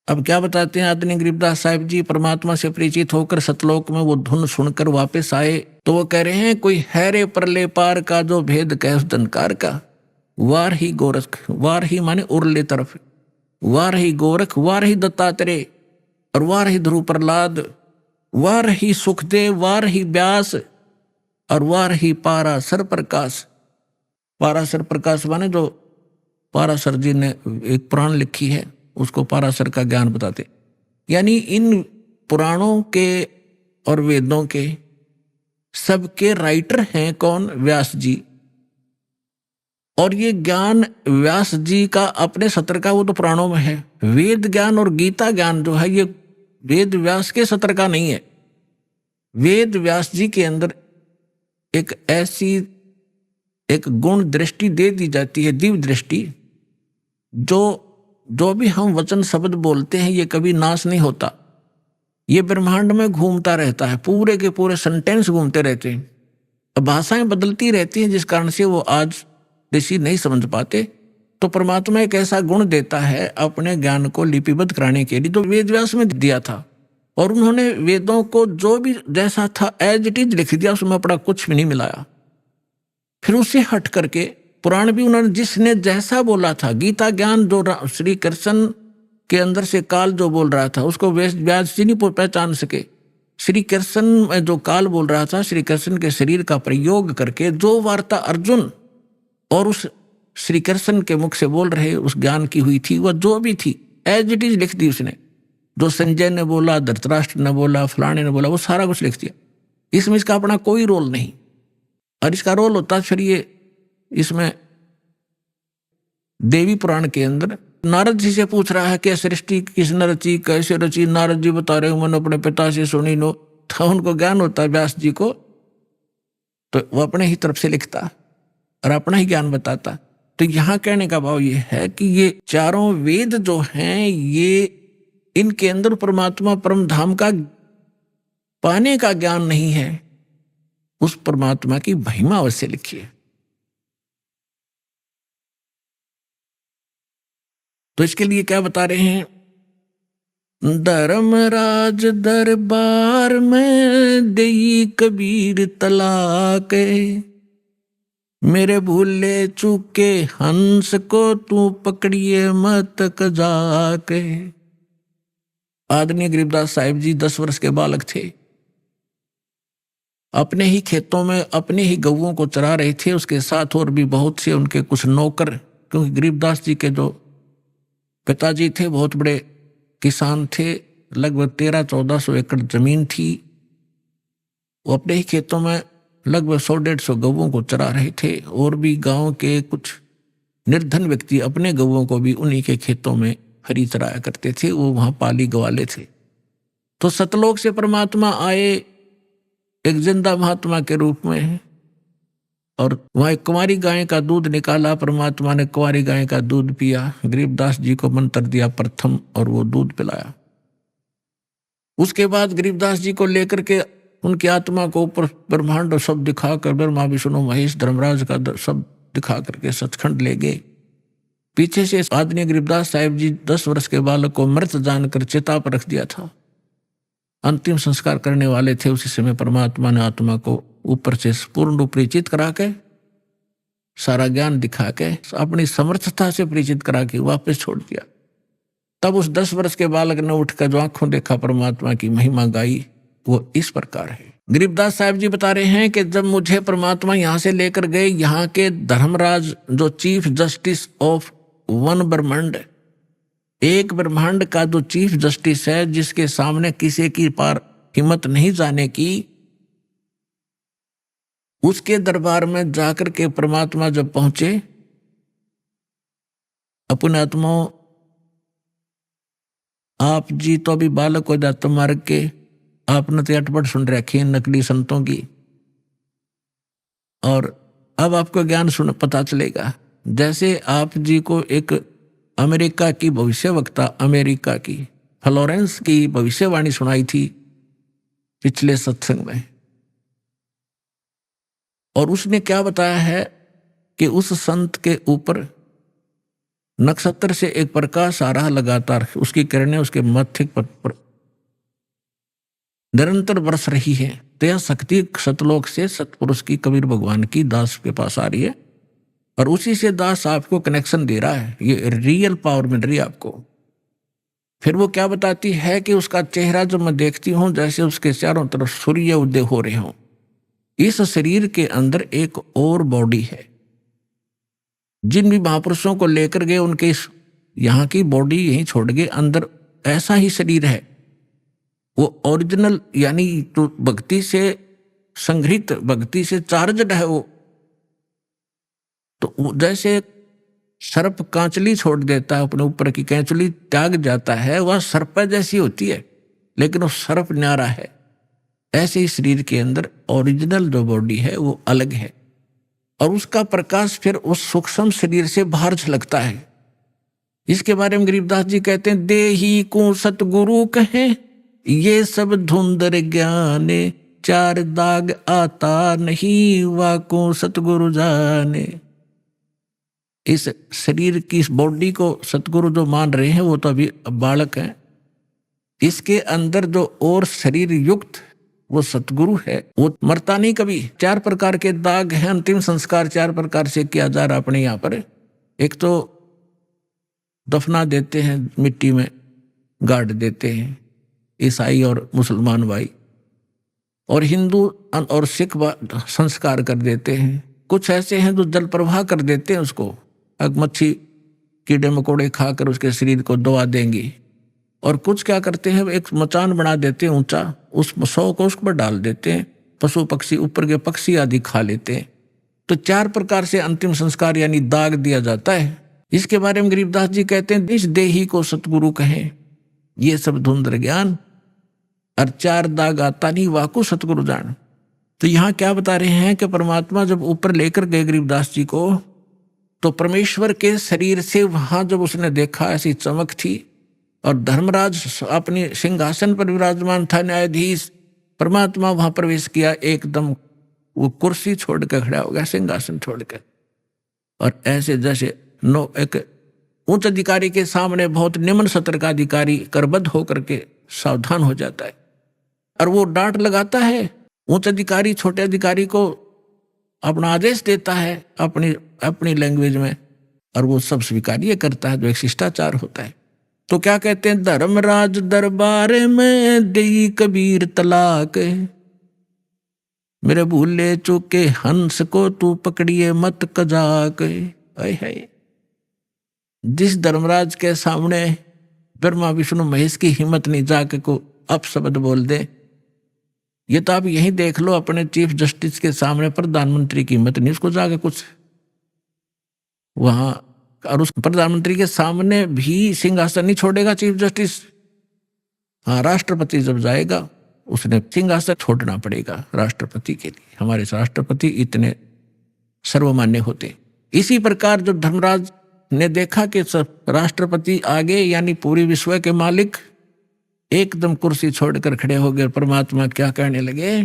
अब क्या बताते हैं आदरणीय गरीबदास साहिब जी, परमात्मा से परिचित होकर सतलोक में वो धुन सुनकर वापस आए तो वो कह रहे हैं कोई हैरे परले पार का जो भेद कह उस दनकार का, वार ही गोरख, वार ही माने उरले तरफ, वार ही गोरख वार ही दत्तात्रेय और वार ही ध्रुव प्रहलाद, वार ही सुखदेव वार ही व्यास और वार ही पाराशर प्रकाश। पाराशर प्रकाश माने जो पाराशर जी ने एक पुराण लिखी है उसको पाराशर का ज्ञान बताते, यानी इन पुराणों के और वेदों के सबके राइटर हैं कौन, व्यास जी। और ये ज्ञान व्यास जी का अपने सत्र का वो तो पुराणों में है, वेद ज्ञान और गीता ज्ञान जो है ये वेद व्यास के सत्र का नहीं है। वेद व्यास जी के अंदर एक ऐसी एक गुण दृष्टि दे दी जाती है, दिव्य दृष्टि, जो भी हम वचन शब्द बोलते हैं ये कभी नाश नहीं होता, ये ब्रह्मांड में घूमता रहता है, पूरे के पूरे सेंटेंस घूमते रहते हैं। अब भाषाएं बदलती रहती हैं जिस कारण से वो आज ऋषि नहीं समझ पाते, तो परमात्मा एक ऐसा गुण देता है अपने ज्ञान को लिपिबद्ध कराने के लिए, तो वेद व्यास में दिया था और उन्होंने वेदों को जो भी जैसा था एज इट इज लिख दिया, उसमें अपना कुछ भी नहीं मिलाया। फिर उससे हट करके पुराण भी उन्होंने जिसने जैसा बोला था, गीता ज्ञान जो श्री कृष्ण के अंदर से काल जो बोल रहा था उसको व्यास जी नहीं पहचान सके। श्री कृष्ण में जो काल बोल रहा था, श्री कृष्ण के शरीर का प्रयोग करके जो वार्ता अर्जुन और उस श्री कृष्ण के मुख से बोल रहे उस ज्ञान की हुई थी, वह जो भी थी एज इट इज लिख दी उसने। जो संजय ने बोला, धृतराष्ट्र ने बोला, फलाने ने बोला, वो सारा कुछ लिख दिया। इसमें इसका अपना कोई रोल नहीं, और इसका रोल होता फिर ये इसमें देवी पुराण के अंदर नारद जी से पूछ रहा है कि सृष्टि किसने रची, कैसे रची। नारद जी बता रहे मैंने अपने पिता से सुनी नो, तो उनको ज्ञान होता है व्यास जी को, तो वो अपने ही तरफ से लिखता और अपना ही ज्ञान बताता। तो यहाँ कहने का भाव ये है कि ये चारों वेद जो हैं ये इनके अंदर परमात्मा परम धाम का पाने का ज्ञान नहीं है, उस परमात्मा की महिमा अवश्य लिखी है। तो इसके लिए क्या बता रहे हैं, धर्मराज दरबार में देई कबीर तलाक, मेरे भूले चूके हंस को तू पकड़िए मत जाके। आदरणीय गरीबदास साहिब जी 10 वर्ष के बालक थे, अपने ही खेतों में अपने ही गऊओं को चरा रहे थे, उसके साथ और भी बहुत से उनके कुछ नौकर, क्योंकि गरीबदास जी के जो पिताजी थे बहुत बड़े किसान थे, लगभग 1300-1400 एकड़ जमीन थी। वो अपने ही खेतों में लगभग 100-150 गऊओं को चरा रहे थे, और भी गांव के कुछ निर्धन व्यक्ति अपने गऊओं को भी उन्हीं के खेतों में हरी चराया करते थे, वो वहां पाली गवाले थे। तो सतलोक से परमात्मा आए एक जिंदा महात्मा के रूप में, और वहां एक कुंवारी गाय का दूध निकाला, परमात्मा ने कुंवारी गाय का दूध पिया, गरीबदास जी को मंत्र दिया प्रथम और वो दूध पिलाया। उसके बाद गरीबदास जी को लेकर के उनकी आत्मा को ऊपर ब्रह्मांड सब दिखाकर, ब्रह्मा विष्णु महेश धर्मराज का सब दिखा करके सचखंड ले गए। पीछे से आदरणीय गरीबदास साहिब जी 10 वर्ष के बालक को मृत जानकर चिता पर रख दिया था। अंतिम संस्कार करने वाले थे, उसी समय परमात्मा ने आत्मा को ऊपर से पूर्ण रूप परिचित करा के, सारा ज्ञान दिखा के, अपनी समर्थता से परिचित करा के वापस छोड़ दिया। तब उस 10 वर्ष के बालक ने उठकर जो आंखों देखा परमात्मा की महिमा गाई, वो इस प्रकार है। गरीबदास साहिब जी बता रहे हैं कि जब मुझे परमात्मा यहाँ से लेकर गए, यहाँ के धर्मराज जो चीफ जस्टिस ऑफ वन ब्रह्मांड, एक ब्रह्मांड का जो चीफ जस्टिस है, जिसके सामने किसी की पार हिम्मत नहीं जाने की, उसके दरबार में जाकर के परमात्मा जब पहुंचे, अपने आत्माओं आप जी तो अभी बालक हो जाते मार्ग के, आपने तो अटपट सुन रखी है नकली संतों की, और अब आपको ज्ञान सुन पता चलेगा। जैसे आप जी को एक अमेरिका की भविष्यवक्ता, अमेरिका की फ्लोरेंस की भविष्यवाणी सुनाई थी पिछले सत्संग में, और उसने क्या बताया है कि उस संत के ऊपर नक्षत्र से एक प्रकाश आ रहा लगातार, उसकी किरणें उसके मस्तिष्क पर निरंतर बरस रही है। तो यह शक्ति सतलोक से सतपुरुष की, कबीर भगवान की दास के पास आ रही है, और उसी से दास आपको कनेक्शन दे रहा है, ये रियल पावर मिल रही है आपको। फिर वो क्या बताती है कि उसका चेहरा जब मैं देखती हूं, जैसे उसके चारों तरफ सूर्य उदय हो रहे हों। इस शरीर के अंदर एक और बॉडी है। जिन भी महापुरुषों को लेकर गए, उनके यहाँ की बॉडी यहीं छोड़ गए, अंदर ऐसा ही शरीर है। वो ओरिजिनल यानी तो भक्ति से संग्रहित, भक्ति से चार्जड है वो। तो जैसे सर्प कांचली छोड़ देता है, अपने ऊपर की कैंचली त्याग जाता है, वह सर्प जैसी होती है, लेकिन वो सर्प न्यारा है। ऐसे ही शरीर के अंदर ओरिजिनल जो बॉडी है वो अलग है, और उसका प्रकाश फिर उस सूक्ष्म शरीर से बाहर झलकता है। इसके बारे में गरीबदास जी कहते हैं, देही को सतगुरु कहें, ये सब धुंधर ज्ञाने, 4 दाग आता नहीं, वाको सतगुरु जाने। इस शरीर की, इस बॉडी को सतगुरु जो मान रहे हैं, वो तो अभी बालक हैं। इसके अंदर जो और शरीर युक्त वो सतगुरु है, वो मरता नहीं कभी। 4 प्रकार के दाग हैं, अंतिम संस्कार 4 प्रकार से किया जा रहा अपने यहाँ पर। एक तो दफना देते हैं, मिट्टी में गाड़ देते हैं ईसाई और मुसलमान भाई, और हिंदू और सिख संस्कार कर देते हैं। कुछ ऐसे हैं जो जल प्रवाह कर देते हैं उसको, मच्छी कीड़े मकोड़े खाकर उसके शरीर को दबा देंगे। और कुछ क्या करते हैं, एक मचान बना देते हैं ऊंचा, उस 100 को उस पर डाल देते हैं, पशु पक्षी ऊपर के पक्षी आदि खा लेते हैं। तो 4 प्रकार से अंतिम संस्कार यानी दाग दिया जाता है। इसके बारे में गरीबदास जी कहते हैं, इस देही को सतगुरु कहें, ये सब धुंधर ज्ञान, और 4 दाग आता नहीं, वाकु सतगुरु जान। तो यहाँ क्या बता रहे हैं कि परमात्मा जब ऊपर लेकर गए गरीबदास जी को, तो परमेश्वर के शरीर से वहां जब उसने देखा ऐसी चमक थी, और धर्मराज अपने सिंहासन पर विराजमान था, न्यायाधीश। परमात्मा वहां प्रवेश किया, एकदम वो कुर्सी छोड़कर खड़ा हो गया, सिंहासन छोड़कर, और ऐसे जैसे एक उच्च अधिकारी के सामने बहुत निम्न सत्र का अधिकारी करबद्ध होकर के सावधान हो जाता है, और वो डांट लगाता है। उच्च अधिकारी छोटे अधिकारी को अपना आदेश देता है अपनी लैंग्वेज में, और वो सब स्वीकार्य करता है, जो एक शिष्टाचार होता है। तो क्या कहते हैं, धर्मराज दरबार में देई कबीर तलाक, मेरे भूले चूके हंस को तू पकड़िए मत कजाक। है जिस धर्मराज के सामने ब्रह्मा विष्णु महेश की हिम्मत नहीं जाके को अपशब्द बोल दे, ये तो आप यही देख लो, अपने चीफ जस्टिस के सामने प्रधानमंत्री की हिम्मत नहीं उसको जाके कुछ वहां, और उस प्रधानमंत्री के सामने भी सिंहासन नहीं छोड़ेगा चीफ जस्टिस। हाँ, राष्ट्रपति जब जाएगा उसने सिंहासन छोड़ना पड़ेगा राष्ट्रपति के लिए। हमारे राष्ट्रपति इतने सर्वमान्य होते। इसी प्रकार जब धर्मराज ने देखा कि राष्ट्रपति आगे यानी पूरी विश्व के मालिक एकदम कुर्सी छोड़कर खड़े हो गए, परमात्मा क्या कहने लगे,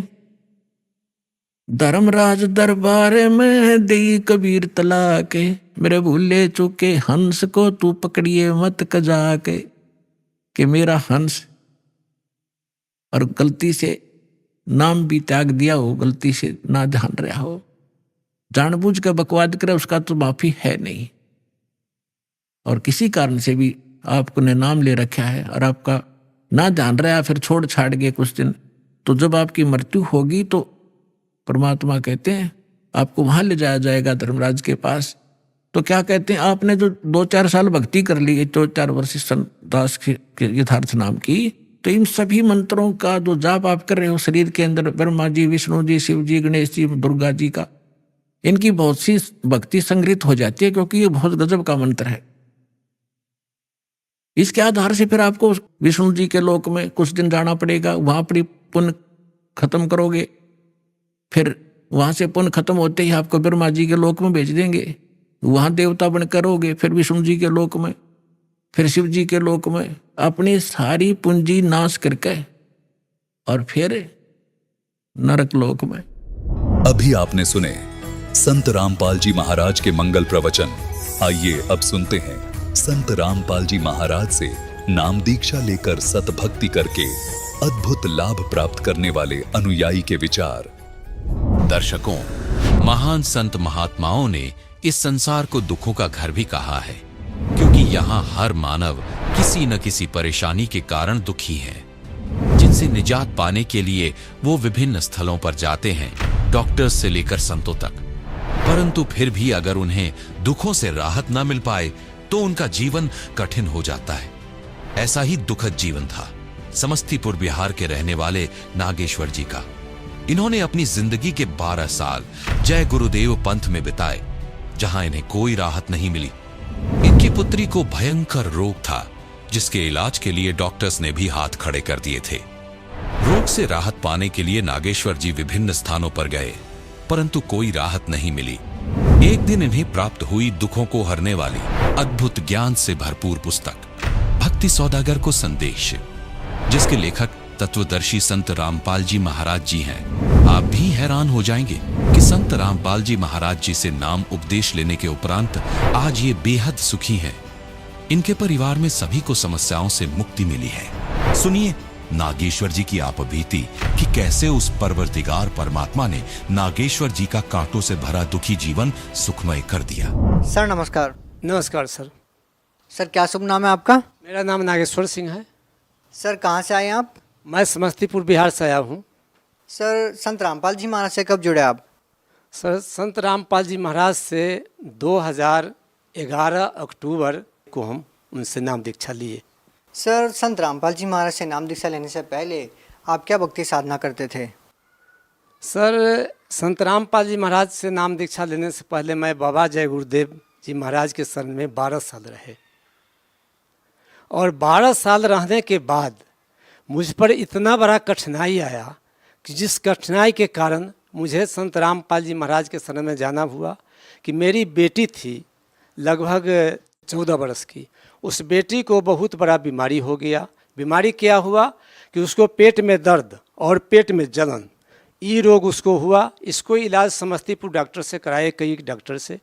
धर्मराज दरबार में दी कबीर तला के, मेरे भूले चूके हंस को तू पकड़िए मत कजा के। कि मेरा हंस और गलती से नाम भी त्याग दिया हो, गलती से ना जान रहा हो, जानबूझ कर बकवाद करे, उसका तो माफी है नहीं। और किसी कारण से भी आपको ने नाम ले रखा है और आपका ना जान रहा, फिर छोड़ छाड़ गए कुछ दिन, तो जब आपकी मृत्यु होगी तो परमात्मा कहते हैं आपको वहां ले जाया जाएगा धर्मराज के पास। तो क्या कहते हैं, आपने जो 2-4 साल भक्ति कर ली, 2-4 वर्ष संत दास के यथार्थ नाम की, तो इन सभी मंत्रों का जो जाप आप कर रहे हो शरीर के अंदर, ब्रह्मा जी, विष्णु जी, शिव जी, गणेश जी, दुर्गा जी का, इनकी बहुत सी भक्ति संग्रहित हो जाती है, क्योंकि ये बहुत गजब का मंत्र है। इसके आधार से फिर आपको विष्णु जी के लोक में कुछ दिन जाना पड़ेगा, वहां पर पुण्य खत्म करोगे, फिर वहां से पुण्य खत्म होते ही आपको ब्रह्मा जी के लोक में भेज देंगे, वहां देवता बन करोगे, फिर विष्णु जी के लोक में, फिर शिव जी के लोक में, अपनी सारी पूंजी नाश करके और फिर नरक लोक में। अभी आपने सुने संत रामपाल जी महाराज के मंगल प्रवचन। आइए अब सुनते हैं संत रामपाल जी महाराज से नाम दीक्षा लेकर सतभक्ति करके अद्भुत लाभ प्राप्त करने वाले अनुयायी के विचार। दर्शकों, महान संत महात्माओं ने इस संसार को दुखों का घर भी कहा है, क्योंकि यहाँ हर मानव किसी न किसी परेशानी के कारण दुखी है, जिनसे निजात पाने के लिए वो विभिन्न स्थलों पर जाते हैं, डॉक्टर्स से लेकर संतों तक। परंतु फिर भी अगर उन्हें दुखों से राहत न मिल पाए तो उनका जीवन कठिन हो जाता है। ऐसा ही दुखद जीवन था समस्तीपुर बिहार के रहने वाले नागेश्वर जी का। इन्होंने अपनी जिंदगी के 12 साल जय गुरुदेव पंथ में बिताए, जहां इन्हें कोई राहत नहीं मिली। इनकी पुत्री को भयंकर रोग था, जिसके इलाज के लिए डॉक्टर्स ने भी हाथ खड़े कर दिए थे। रोग से राहत पाने के लिए नागेश्वर जी विभिन्न स्थानों पर गए, परंतु कोई राहत नहीं मिली। एक दिन इन्हें प्राप्त हुई दुखों को हरने वाली अद्भुत ज्ञान से भरपूर पुस्तक भक्ति सौदागर को संदेश, जिसके लेखक तत्वदर्शी संत रामपाल जी महाराज जी हैं। आप भी हैरान हो जाएंगे कि संत रामपाल जी महाराज जी से नाम उपदेश लेने के उपरांत आज ये बेहद सुखी हैं। इनके परिवार में सभी को समस्याओं से मुक्ति मिली है। सुनिए नागेश्वर जी की आप बीती कि कैसे उस परवरदिगार परमात्मा ने नागेश्वर जी का कांटों से भरा दुखी जीवन सुखमय कर दिया। सर नमस्कार। नमस्कार सर। सर क्या शुभ नाम है आपका? मेरा नाम नागेश्वर सिंह है। सर कहाँ से आए आप? मैं समस्तीपुर बिहार से आया हूँ। सर संत रामपाल जी महाराज से कब जुड़े आप? सर संत रामपाल जी महाराज से 2011 अक्टूबर को हम उनसे नाम दीक्षा लिए। सर संत रामपाल जी महाराज से नाम दीक्षा लेने से पहले आप क्या भक्ति साधना करते थे? सर संत रामपाल जी महाराज से नाम दीक्षा लेने से पहले मैं बाबा जय गुरुदेव जी महाराज के शरण में 12 साल रहे, और 12 साल रहने के बाद मुझ पर इतना बड़ा कठिनाई आया कि जिस कठिनाई के कारण मुझे संत रामपाल जी महाराज के शरण में जाना हुआ कि मेरी बेटी थी लगभग 14 वर्ष की। उस बेटी को बहुत बड़ा बीमारी हो गया। बीमारी क्या हुआ कि उसको पेट में दर्द और पेट में जलन, ये रोग उसको हुआ। इसको इलाज समस्तीपुर डॉक्टर से कराए, कई डॉक्टर से।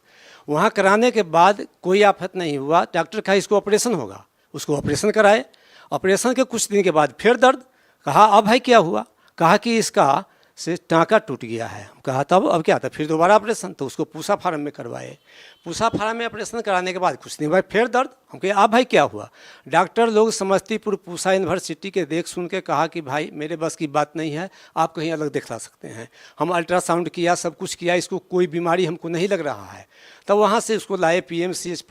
वहाँ कराने के बाद कोई आफत नहीं हुआ। डॉक्टर कहा इसको ऑपरेशन होगा, उसको ऑपरेशन कराए। ऑपरेशन के कुछ दिन के बाद फिर दर्द। कहा अब भाई क्या हुआ? कहा कि इसका से टाँका टूट गया है। कहा तब अब क्या था? फिर दोबारा ऑपरेशन। तो उसको पूसा फार्म में करवाए। पूसा फार्म में ऑपरेशन कराने के बाद कुछ दिन बाद फिर दर्द। हम कहे अब भाई क्या हुआ? डॉक्टर लोग समस्तीपुर पूसा यूनिवर्सिटी के देख सुन के कहा कि भाई मेरे बस की बात नहीं है, आप कहीं अलग दिखला सकते हैं। हम अल्ट्रासाउंड किया, सब कुछ किया, इसको कोई बीमारी हमको नहीं लग रहा है। तब वहाँ से उसको लाए PMCH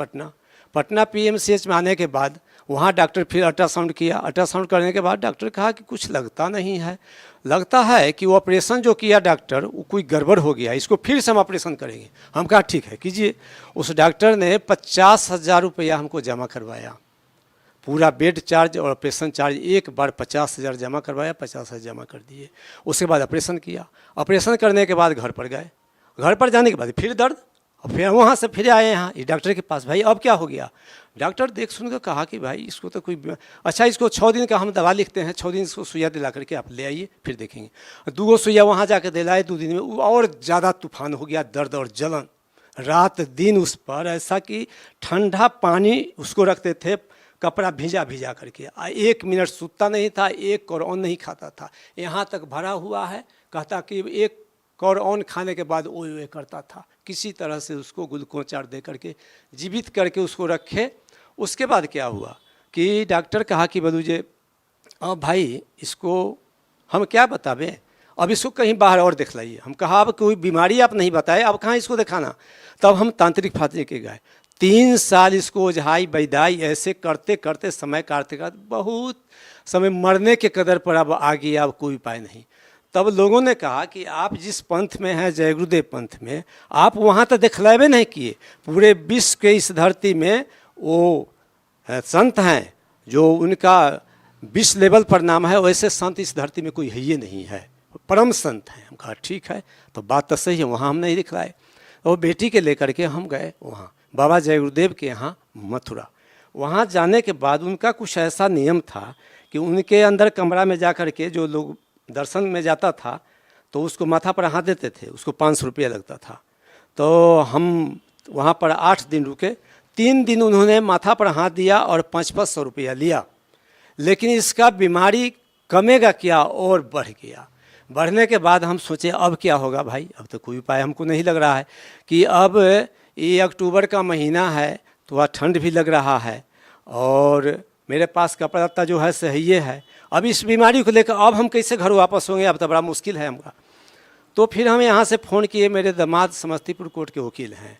पटना PMCH में आने के बाद वहाँ डॉक्टर फिर अल्ट्रासाउंड किया। अल्ट्रासाउंड करने के बाद डॉक्टर कहा कि कुछ लगता नहीं है, लगता है कि वो ऑपरेशन जो किया डॉक्टर वो कोई गड़बड़ हो गया, इसको फिर से हम ऑपरेशन करेंगे। हम कहा ठीक है कीजिए। उस डॉक्टर ने 50,000 रुपया हमको जमा करवाया, पूरा बेड चार्ज और ऑपरेशन चार्ज एक बार 50,000 जमा करवाया। 50,000 जमा कर दिए। उसके बाद ऑपरेशन किया। ऑपरेशन करने के बाद घर पर गए। घर पर जाने के बाद फिर दर्द, और फिर वहाँ से फिर आए यहाँ ये डॉक्टर के पास। भाई अब क्या हो गया? डॉक्टर देख सुन कर कहा कि भाई इसको तो अच्छा, इसको 6 दिन का हम दवा लिखते हैं, 6 दिन इसको सुइया दिला करके आप ले आइए, फिर देखेंगे। 2 सुइया वहाँ जाकर दिलाए, 2 दिन में और ज़्यादा तूफान हो गया, दर्द और जलन रात दिन उस पर, ऐसा कि ठंडा पानी उसको रखते थे, कपड़ा भिजा भिजा करके, 1 मिनट सूता नहीं था, 1 कौरौन नहीं खाता था, यहाँ तक भरा हुआ है। कहता कि 1 कौरौन खाने के बाद ओए ओए करता था। किसी तरह से उसको ग्लूकोज चार दे करके जीवित करके उसको रखे। उसके बाद क्या हुआ कि डॉक्टर कहा कि बलूजे अब भाई इसको हम क्या बतावें, अब इसको कहीं बाहर और दिख लाइए। हम कहा अब कोई बीमारी आप नहीं बताए, अब कहाँ इसको दिखाना। तब हम तांत्रिक फातरे के गए, 3 साल इसको ओझाई बैदाई ऐसे करते करते समय काटते काटते बहुत समय मरने के कदर पर अब आ गया, अब कोई उपाय नहीं। तब लोगों ने कहा कि आप जिस पंथ में हैं, जय गुरुदेव पंथ में, आप वहाँ तो दिखलावे नहीं किए, पूरे विश्व के इस धरती में वो संत हैं जो उनका विश्व लेवल पर नाम है, वैसे संत इस धरती में कोई है ही नहीं है, परम संत हैं। हम कहा ठीक है, तो बात तो सही है, वहाँ हम नहीं दिखलाए। और बेटी के लेकर के हम गए वहाँ बाबा जय गुरुदेव के यहाँ मथुरा। वहाँ जाने के बाद उनका कुछ ऐसा नियम था कि उनके अंदर कमरा में जा कर के जो लोग दर्शन में जाता था तो उसको माथा पर हाथ देते थे, उसको 500 रुपया लगता था। तो हम वहाँ पर 8 दिन रुके, 3 दिन उन्होंने माथा पर हाथ दिया और 500 रुपया लिया, लेकिन इसका बीमारी कमेगा क्या और बढ़ गया। बढ़ने के बाद हम सोचे अब क्या होगा भाई, अब तो कोई उपाय हमको नहीं लग रहा है कि अब ये अक्टूबर का महीना है, थोड़ा ठंड भी लग रहा है और मेरे पास कपड़ा लत्ता जो है सही है। अब इस बीमारी को लेकर अब हम कैसे घर वापस होंगे, अब तो बड़ा मुश्किल है हमका। तो फिर हम यहाँ से फ़ोन किए, मेरे दामाद समस्तीपुर कोर्ट के वकील हैं,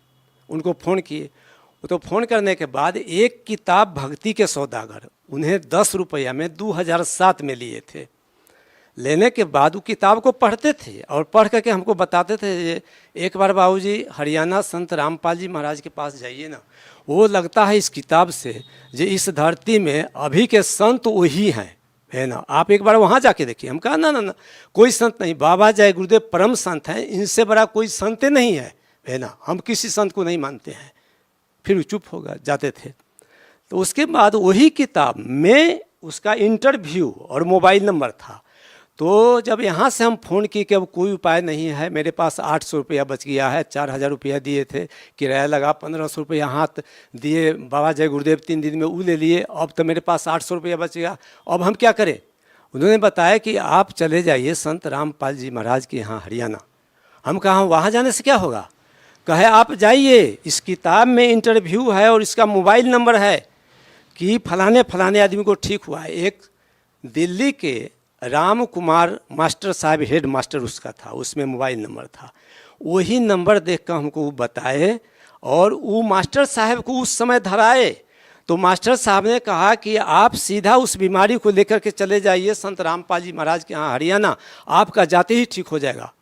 उनको फ़ोन किए। तो फ़ोन करने के बाद एक किताब भक्ति के सौदागर उन्हें 10 रुपया में 2007 में लिए थे। लेने के बाद वो किताब को पढ़ते थे और पढ़ करके हमको बताते थे, एक बार बाबूजी हरियाणा संत रामपाल जी महाराज के पास जाइए ना, वो लगता है इस किताब से जो इस धरती में अभी के संत वही हैं, है ना, आप एक बार वहाँ जाके देखिए। हम कहा ना ना ना, कोई संत नहीं, बाबा जय गुरुदेव परम संत हैं, इनसे बड़ा कोई संत नहीं है ना, हम किसी संत को नहीं मानते हैं। फिर वो चुप होगा जाते थे। तो उसके बाद वही किताब में उसका इंटरव्यू और मोबाइल नंबर था। तो जब यहाँ से हम फ़ोन किए कि अब कोई उपाय नहीं है, मेरे पास 800 रुपया बच गया है, 4000 रुपया दिए थे, किराया लगा 1500 रुपया हाथ दिए, बाबा जय गुरुदेव 3 दिन में वो ले लिए, अब तो मेरे पास 800 रुपया बच गया, अब हम क्या करें। उन्होंने बताया कि आप चले जाइए संत रामपाल जी महाराज के यहाँ हरियाणा। हम कहा वहाँ जाने से क्या होगा। कहे आप जाइए, इस किताब में इंटरव्यू है और इसका मोबाइल नंबर है कि फलाने फलाने आदमी को ठीक हुआ है। एक दिल्ली के राम कुमार मास्टर साहब हेड मास्टर उसका था, उसमें मोबाइल नंबर था। वही नंबर देखकर हमको वो बताए और वो मास्टर साहब को उस समय धराए। तो मास्टर साहब ने कहा कि आप सीधा उस बीमारी को लेकर के चले जाइए संत रामपाल जी महाराज के यहाँ हरियाणा, आपका जाते ही ठीक हो जाएगा।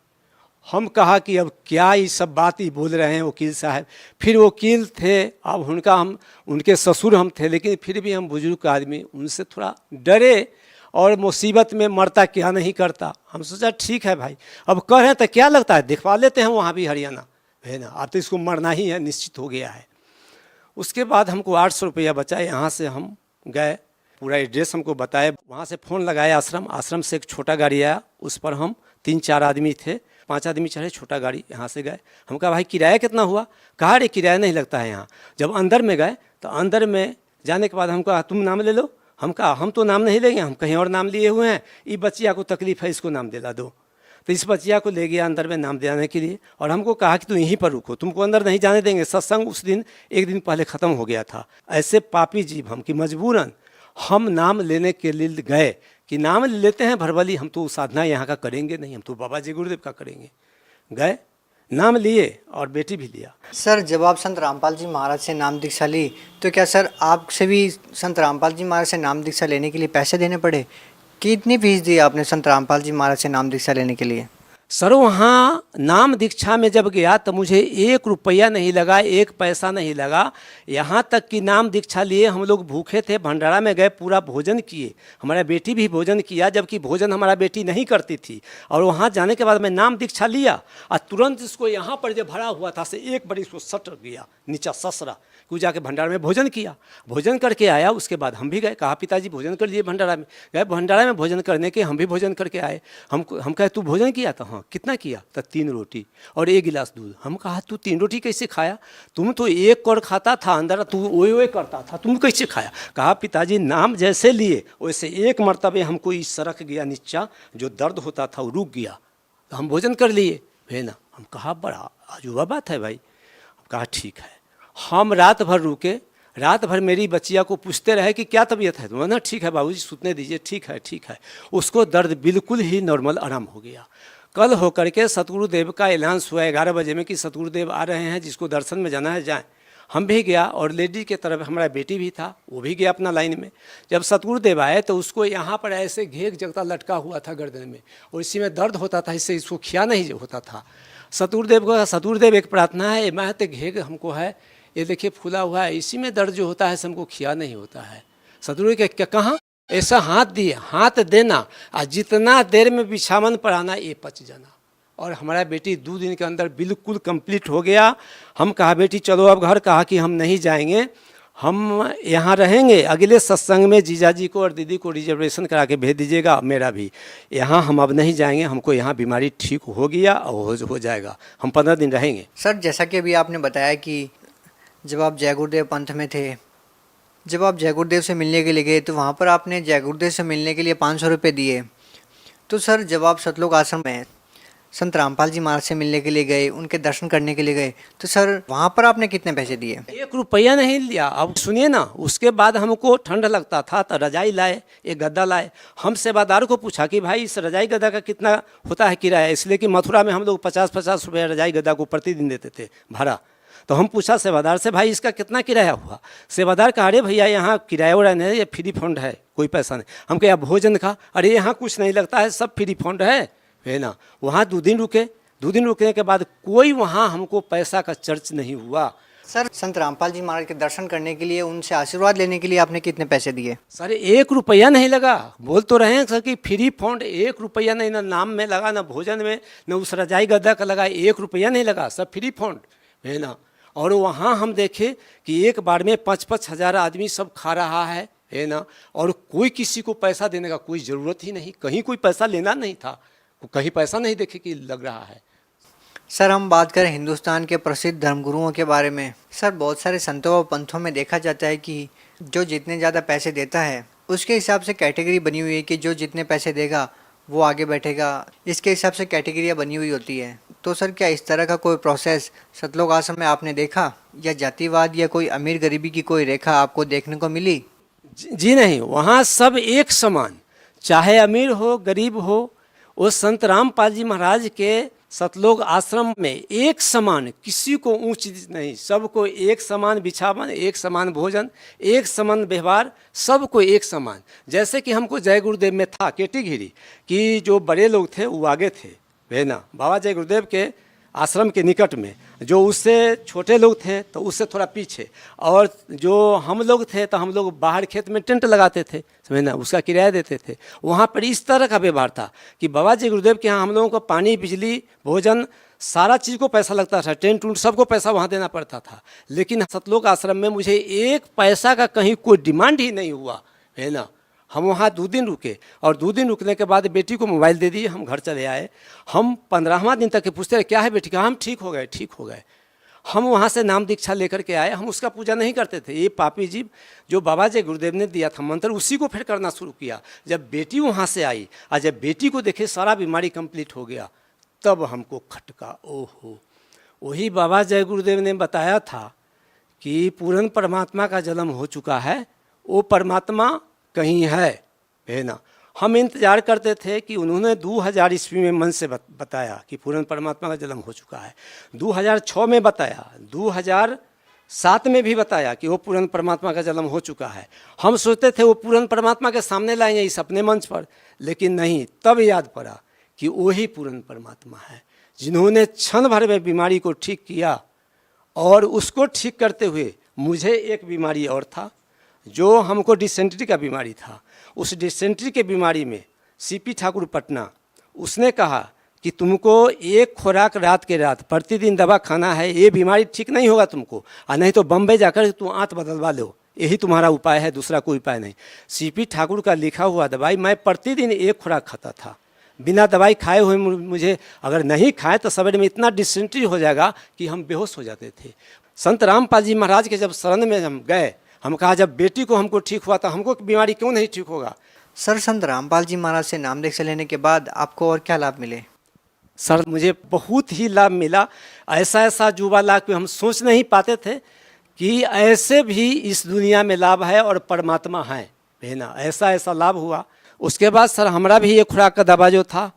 हम कहा कि अब क्या ये सब बात ही बोल रहे हैं वकील साहब। फिर वकील थे, अब उनके ससुर हम थे, लेकिन फिर भी हम बुजुर्ग आदमी, उनसे थोड़ा डरे और मुसीबत में मरता क्या नहीं करता। हम सोचा ठीक है भाई, अब कह रहे हैं तो क्या लगता है, दिखवा लेते हैं वहाँ भी हरियाणा, है ना, अब तो इसको मरना ही है, निश्चित हो गया है। उसके बाद हमको 800 रुपया बचा। यहाँ से हम गए, पूरा एड्रेस हमको बताया, वहाँ से फ़ोन लगाया आश्रम से एक छोटा गाड़ी आया, उस पर हम 3-4 आदमी थे, 5 आदमी चढ़े, छोटा गाड़ी, यहाँ से गए। हम कहा भाई किराया कितना हुआ। कहा अरे किराया नहीं लगता है यहाँ। जब अंदर में गए तो अंदर में जाने के बाद हम कहा तुम नाम ले लो। हम कहा हम तो नाम नहीं लेंगे, हम कहीं और नाम लिए हुए हैं, ये बच्चिया को तकलीफ है, इसको नाम दिला दो। तो इस बच्चिया को ले गया अंदर में नाम दिलाने के लिए और हमको कहा कि तुम यहीं पर रुको, तुमको अंदर नहीं जाने देंगे। सत्संग उस दिन 1 दिन पहले ख़त्म हो गया था। ऐसे पापी जीव हम कि मजबूरन हम नाम लेने के लिए गए कि नाम लेते हैं भरबली, हम तो साधना यहाँ का करेंगे नहीं, हम तो बाबा जी गुरुदेव का करेंगे। गए, नाम लिए और बेटी भी लिया। सर जब आप संत रामपाल जी महाराज से नाम दीक्षा ली तो क्या सर आपसे भी संत रामपाल जी महाराज से नाम दीक्षा लेने के लिए पैसे देने पड़े? कितनी फीस दी आपने संत रामपाल जी महाराज से नाम दीक्षा लेने के लिए? सर वहाँ नाम दीक्षा में जब गया तो मुझे 1 रुपया नहीं लगा, 1 पैसा नहीं लगा। यहाँ तक कि नाम दीक्षा लिए हम लोग भूखे थे, भंडारा में गए, पूरा भोजन किए, हमारा बेटी भी भोजन किया, जबकि भोजन हमारा बेटी नहीं करती थी। और वहाँ जाने के बाद मैं नाम दीक्षा लिया और तुरंत इसको यहाँ पर जो भरा हुआ था से एक बार इसको सट गया नीचा ससरा, को जाके भंडारा में भोजन किया, भोजन करके आया। उसके बाद हम भी गए, कहा पिताजी भोजन कर लिए भंडारा में। गए भंडारा में भोजन करने के, हम भी भोजन करके आए। हम कहे तू भोजन किया? तो हाँ। कितना किया? तो 3 रोटी और 1 गिलास दूध। हम कहा तू 3 रोटी कैसे खाया? तुम तो 1 कौर खाता था अंदर, तू ओए करता था, तुम कैसे खाया? कहा पिताजी नाम जैसे लिए वैसे 1 मरतबे हमको इस सरक गया नीचा, जो दर्द होता था वो रुक गया, तो हम भोजन कर लिए है ना। हम कहा बड़ा अजूबा बात है भाई। कहा ठीक है। हम रात भर रुके, रात भर मेरी बच्चिया को पूछते रहे कि क्या तबीयत है? तो ना ठीक है बाबूजी सुतने दीजिए, ठीक है ठीक है। उसको दर्द बिल्कुल ही नॉर्मल आराम हो गया। कल होकर के सतगुरुदेव का ऐलान हुआ 11 बजे में कि सतगुरुदेव आ रहे हैं, जिसको दर्शन में जाना है जाएं। हम भी गया और लेडी के तरफ हमारा बेटी भी था, वो भी गया अपना लाइन में। जब सतगुरुदेव आए तो उसको यहाँ पर ऐसे घेग जगता लटका हुआ था गर्दन में, और इसी में दर्द होता था, इससे इसको खिया नहीं होता था। सतगुरुदेव को सतगुरुदेव एक प्रार्थना है, मैं तो घेग हमको है, ये देखिए फूला हुआ है, इसी में दर्द जो होता है हमको खिया नहीं होता है। सतगुरु के क्या कहाँ ऐसा हाथ दिए, हाथ देना और जितना देर में बिछावन पर आना ये पच जाना। और हमारा बेटी 2 दिन के अंदर बिल्कुल कंप्लीट हो गया। हम कहा बेटी चलो अब घर, कहा कि हम नहीं जाएंगे, हम यहाँ रहेंगे। अगले सत्संग में जीजा जी को और दीदी को रिजर्वेशन करा के भेज दीजिएगा, मेरा भी। यहाँ हम अब नहीं जाएंगे, हमको यहाँ बीमारी ठीक हो गया और हो जाएगा, हम 15 दिन रहेंगे। सर जैसा कि अभी आपने बताया कि जब आप जय गुरुदेव पंथ में थे, जब आप जय गुरुदेव से मिलने के लिए गए तो वहाँ पर आपने जय गुरुदेव से मिलने के लिए 500 रुपये दिए। तो सर जब आप सतलोक आश्रम में संत रामपाल जी महाराज से मिलने के लिए गए, उनके दर्शन करने के लिए गए, तो सर वहाँ पर आपने कितने पैसे दिए? 1 रुपया नहीं लिया। अब सुनिए ना, उसके बाद हमको ठंड लगता था तो रजाई लाए, एक गद्दा लाए। हम सेवादार को पूछा कि भाई इस रजाई गद्दा का कितना होता है किराया, इसलिए कि मथुरा में हम लोग 50-50 रुपये रजाई गद्दा को प्रतिदिन देते थे भाड़ा। तो हम पूछा सेवादार से भाई इसका कितना किराया हुआ? सेवादार कहा अरे भैया यहाँ किराया उड़ा नहीं, ये फ्री फंड है, कोई पैसा नहीं। हम कहा भोजन का? अरे यहाँ कुछ नहीं लगता है, सब फ्री फंड है ना। वहाँ 2 दिन रुके, 2 दिन रुकने के बाद कोई वहाँ हमको पैसा का चर्च नहीं हुआ। सर संत रामपाल जी महाराज के दर्शन करने के लिए, उनसे आशीर्वाद लेने के लिए आपने कितने पैसे दिए? सर 1 रुपया नहीं लगा। बोल तो रहे हैं सर कि फ्री फंड, 1 रुपया नहीं, ना नाम में लगा, ना भोजन में, ना उस रजाई गद्दा का लगा, 1 रुपया नहीं लगा, सब फ्री फंड है ना। और वहाँ हम देखे कि एक बार में 5-5 हज़ार आदमी सब खा रहा है ना। और कोई किसी को पैसा देने का कोई ज़रूरत ही नहीं, कहीं कोई पैसा लेना नहीं था, कहीं पैसा नहीं देखे कि लग रहा है। सर हम बात करें हिंदुस्तान के प्रसिद्ध धर्मगुरुओं के बारे में, सर बहुत सारे संतों और पंथों में देखा जाता है कि जो जितने ज़्यादा पैसे देता है उसके हिसाब से कैटेगरी बनी हुई है कि जो जितने पैसे देगा वो आगे बैठेगा, इसके हिसाब से कैटेगरियाँ बनी हुई होती है। तो सर क्या इस तरह का कोई प्रोसेस सतलोक आश्रम में आपने देखा, या जातिवाद या कोई अमीर गरीबी की कोई रेखा आपको देखने को मिली? जी नहीं, वहाँ सब एक समान, चाहे अमीर हो गरीब हो, वो संत रामपाल जी महाराज के सतलोक आश्रम में एक समान, किसी को ऊंच नहीं, सबको एक समान बिछावन, एक समान भोजन, एक समान व्यवहार, सबको एक समान। जैसे कि हमको जय गुरुदेव में था कैटेगरी कि जो बड़े लोग थे वो आगे थे है ना, बाबा जय गुरुदेव के आश्रम के निकट में। जो उससे छोटे लोग थे तो उससे थोड़ा पीछे, और जो हम लोग थे तो हम लोग बाहर खेत में टेंट लगाते थे, समझे ना, उसका किराया देते थे। वहाँ पर इस तरह का व्यवहार था कि बाबा जी गुरुदेव के यहाँ हम लोगों को पानी, बिजली, भोजन, सारा चीज़ को पैसा लगता था, टेंट उंट सबको पैसा वहाँ देना पड़ता था। लेकिन सतलोक आश्रम में मुझे 1 पैसा का कहीं कोई डिमांड ही नहीं हुआ है ना। हम वहाँ 2 दिन रुके, और 2 दिन रुकने के बाद बेटी को मोबाइल दे दिए, हम घर चले आए। हम 15वां दिन तक पूछते रहे क्या है बेटी का, हम ठीक हो गए, ठीक हो गए। हम वहाँ से नाम दीक्षा लेकर के आए। हम उसका पूजा नहीं करते थे, ये पापी जी जो बाबा जी गुरुदेव ने दिया था मंत्र, उसी को फिर करना शुरू किया। जब बेटी वहाँ से आई और जब बेटी को देखे सारा बीमारी कंप्लीट हो गया, तब हमको खटका, ओहो, वही बाबा जय गुरुदेव ने बताया था कि पूर्ण परमात्मा का जन्म हो चुका है, वो परमात्मा कहीं है ना। हम इंतज़ार करते थे कि उन्होंने 2000 ईस्वी में मन से बताया कि पूर्ण परमात्मा का जन्म हो चुका है, 2006 में बताया, 2007 में भी बताया कि वो पूर्ण परमात्मा का जन्म हो चुका है। हम सोचते थे वो पूर्ण परमात्मा के सामने लाएंगे इस अपने मंच पर, लेकिन नहीं। तब याद पड़ा कि वही पूर्ण परमात्मा है, जिन्होंने क्षण भर में बीमारी को ठीक किया। और उसको ठीक करते हुए मुझे एक बीमारी और था, जो हमको डिसेंट्री का बीमारी था। उस डिसेंट्री के बीमारी में सीपी ठाकुर पटना, उसने कहा कि तुमको एक खुराक रात के रात प्रतिदिन दवा खाना है, ये बीमारी ठीक नहीं होगा तुमको, और नहीं तो बम्बई जाकर तुम आंत बदलवा लो, यही तुम्हारा उपाय है, दूसरा कोई उपाय नहीं। सीपी ठाकुर का लिखा हुआ दवाई मैं प्रतिदिन एक खुराक खाता था, बिना दवाई खाए हुए। मुझे अगर नहीं खाए तो सवेरे में इतना डिसेंट्री हो जाएगा कि हम बेहोश हो जाते थे। संत रामपाल जी महाराज के जब शरण में हम गए, हम कहा जब बेटी को हमको ठीक हुआ तो हमको बीमारी क्यों नहीं ठीक होगा। सर, संत रामपाल जी महाराज से नाम दीक्षा लेने के बाद आपको और क्या लाभ मिले? सर, मुझे बहुत ही लाभ मिला, ऐसा ऐसा जुबा लाभ कि हम सोच नहीं पाते थे कि ऐसे भी इस दुनिया में लाभ है और परमात्मा है, है ना, ऐसा ऐसा लाभ हुआ। उसके बाद सर हमारा भी ये खुराक का दवा जो था,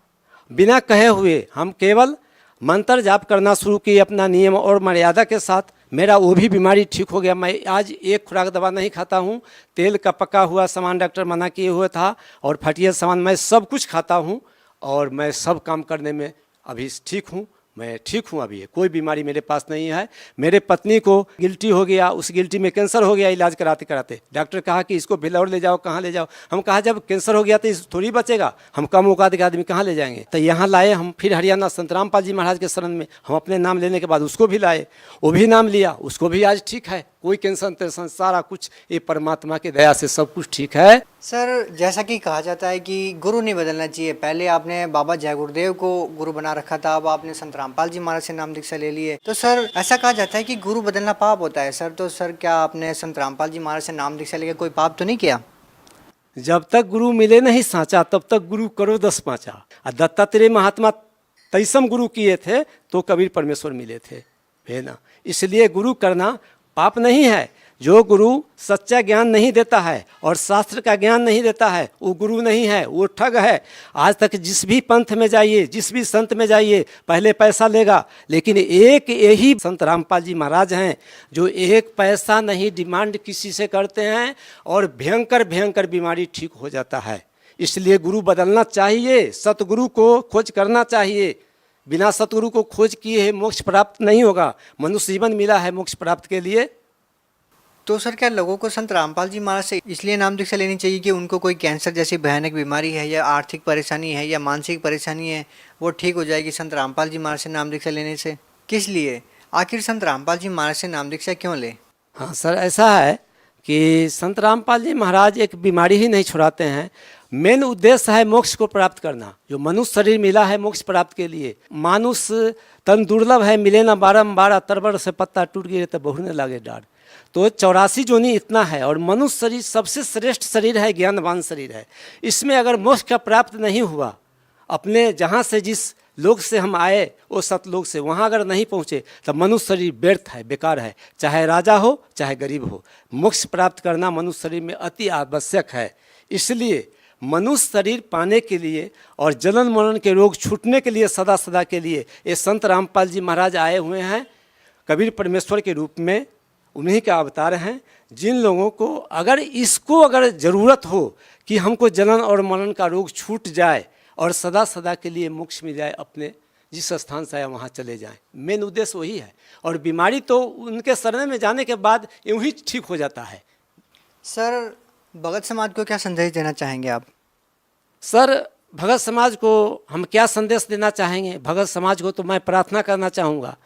बिना कहे हुए हम केवल मंत्र जाप करना शुरू किए अपना नियम और मर्यादा के साथ, मेरा वो भी बीमारी ठीक हो गया। मैं आज एक खुराक दवा नहीं खाता हूँ, तेल का पका हुआ सामान डॉक्टर मना किए हुए था और फटिया सामान मैं सब कुछ खाता हूँ, और मैं सब काम करने में अभी ठीक हूँ। मैं ठीक हूँ, अभी कोई बीमारी मेरे पास नहीं है। मेरे पत्नी को गिल्टी हो गया, उस गिल्टी में कैंसर हो गया, इलाज कराते कराते डॉक्टर कहा कि इसको भिलौर ले जाओ, कहाँ ले जाओ। हम कहा जब कैंसर हो गया तो इस थोड़ी बचेगा, हम कम औकात के आदमी कहाँ ले जाएंगे। तो यहाँ लाए हम, फिर हरियाणा संत रामपाल जी महाराज के शरण में हम अपने नाम लेने के बाद उसको भी लाए, वो भी नाम लिया, उसको भी आज ठीक है, कोई कैंसर टेंशन सारा कुछ ये परमात्मा की दया से सब कुछ ठीक है। सर, जैसा कि कहा जाता है कि गुरु नहीं बदलना चाहिए, पहले आपने बाबा जय गुरुदेव को गुरु बना रखा था, अब आपने संत रामपाल जी महाराज से नाम दीक्षा ले लिए, तो सर ऐसा कहा जाता है कि गुरु बदलना पाप होता है। सर, तो सर क्या आपने संत रामपाल जी महाराज से नाम दीक्षा लेकर कोई पाप तो नहीं किया? जब तक गुरु मिले नहीं साचा, तब तक गुरु करो 10 पाँचा। दत्तात्रेय महात्मा 23 गुरु किए थे तो कबीर परमेश्वर मिले थे, है ना। इसलिए गुरु करना पाप नहीं है। जो गुरु सच्चा ज्ञान नहीं देता है और शास्त्र का ज्ञान नहीं देता है, वो गुरु नहीं है, वो ठग है। आज तक जिस भी पंथ में जाइए, जिस भी संत में जाइए, पहले पैसा लेगा, लेकिन एक यही संत रामपाल जी महाराज हैं जो एक पैसा नहीं डिमांड किसी से करते हैं और भयंकर भयंकर बीमारी ठीक हो जाता है। इसलिए गुरु बदलना चाहिए, सतगुरु को खोज करना चाहिए। बिना सतगुरु को खोज किए मोक्ष प्राप्त नहीं होगा। मनुष्य जीवन मिला है मोक्ष प्राप्त के लिए। तो सर क्या लोगों को संत रामपाल जी महाराज से इसलिए नाम दीक्षा लेनी चाहिए कि उनको कोई कैंसर जैसी भयानक बीमारी है या आर्थिक परेशानी है या मानसिक परेशानी है, वो ठीक हो जाएगी संत रामपाल जी महाराज से नाम दीक्षा लेने से? किस लिए, आखिर संत रामपाल जी महाराज से नाम दीक्षा क्यों ले? हाँ सर, ऐसा है कि संत रामपाल जी महाराज एक बीमारी ही नहीं छुड़ाते हैं, मेन उद्देश्य है मोक्ष को प्राप्त करना। जो मनुष्य शरीर मिला है मोक्ष प्राप्त के लिए, मानुष तन दुर्लभ है, मिले ना बारम्बार, तरबर से पत्ता टूट गिरे तो बहुने लागे डार। तो 84 जोनी इतना है, और मनुष्य शरीर सबसे श्रेष्ठ शरीर है, ज्ञानवान शरीर है। इसमें अगर मोक्ष का प्राप्त नहीं हुआ, अपने जहाँ से जिस लोक से हम आए वो सतलोक से वहाँ अगर नहीं पहुँचे तो मनुष्य शरीर व्यर्थ है, बेकार है। चाहे राजा हो चाहे गरीब हो, मोक्ष प्राप्त करना मनुष्य शरीर में अति आवश्यक है। इसलिए मनुष्य शरीर पाने के लिए और जलन मरण के रोग छूटने के लिए सदा सदा के लिए ये संत रामपाल जी महाराज आए हुए हैं कबीर परमेश्वर के रूप में। उन्हीं का अवतार हैं। जिन लोगों को अगर ज़रूरत हो कि हमको जलन और मरण का रोग छूट जाए और सदा सदा के लिए मोक्ष मिल जाए, अपने जिस स्थान से आए वहाँ चले जाएं, मेन उद्देश्य वही है। और बीमारी तो उनके शरण में जाने के बाद यूँ ही ठीक हो जाता है। सर, भगत समाज को क्या संदेश देना चाहेंगे आप? सर, भगत समाज को हम क्या संदेश देना चाहेंगे? भगत समाज को तो मैं प्रार्थना करना चाहूँगा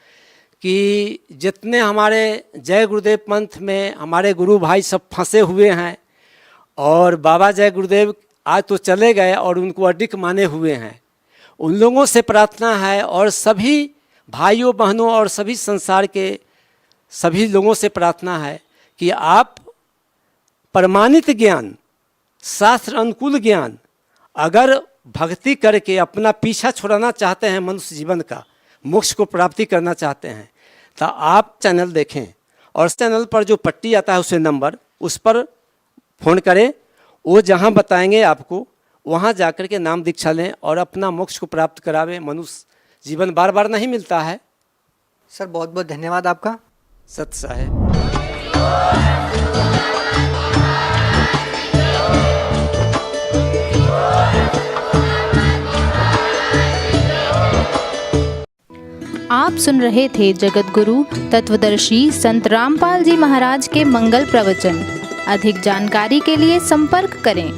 कि जितने हमारे जय गुरुदेव पंथ में हमारे गुरु भाई सब फंसे हुए हैं, और बाबा जय गुरुदेव आज तो चले गए और उनको अडिग माने हुए हैं, उन लोगों से प्रार्थना है, और सभी भाइयों बहनों और सभी संसार के सभी लोगों से प्रार्थना है कि आप प्रमाणित ज्ञान, शास्त्र अनुकूल ज्ञान अगर भक्ति करके अपना पीछा छुड़ाना चाहते हैं, मनुष्य जीवन का मोक्ष को प्राप्ति करना चाहते हैं, तो आप चैनल देखें, और चैनल पर जो पट्टी आता है उसे नंबर, उस पर फ़ोन करें। वो जहाँ बताएंगे आपको वहाँ जाकर के नाम दीक्षा लें और अपना मोक्ष को प्राप्त करावें। मनुष्य जीवन बार बार नहीं मिलता है। सर, बहुत बहुत धन्यवाद आपका। सत्य साहेब। आप सुन रहे थे जगत गुरु तत्वदर्शी संत रामपाल जी महाराज के मंगल प्रवचन। अधिक जानकारी के लिए संपर्क करें।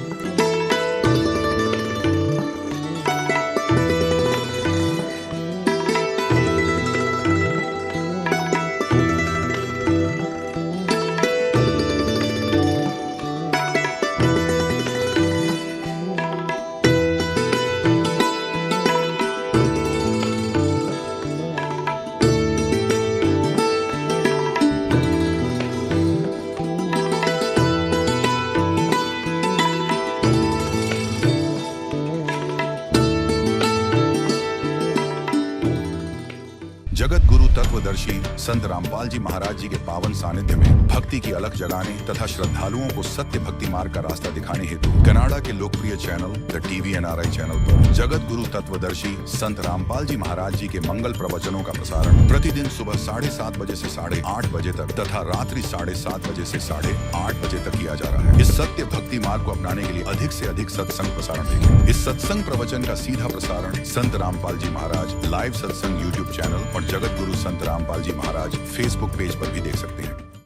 जगत गुरु तत्वदर्शी संत रामपाल जी महाराज जी के पावन सानिध्य में भक्ति की अलख जगाने तथा श्रद्धालुओं को सत्य भक्ति मार्ग का रास्ता दिखाने हेतु कनाडा के लोकप्रिय channel the TV NRI channel पर जगत गुरु तत्वदर्शी संत रामपाल जी महाराज जी के मंगल प्रवचनों का प्रसारण प्रतिदिन सुबह 7:30 बजे से 8:30 बजे तक तथा रात्रि 7:30 बजे से 8:30 बजे तक किया जा रहा है। इस सत्य भक्ति मार्ग को अपनाने के लिए अधिक से अधिक सत्संग प्रसारण देखें। इस सत्संग प्रवचन का सीधा प्रसारण संत रामपाल जी महाराज लाइव सत्संग YouTube चैनल और जगत गुरु संत रामपाल जी महाराज फेसबुक पेज पर भी देख सकते हैं।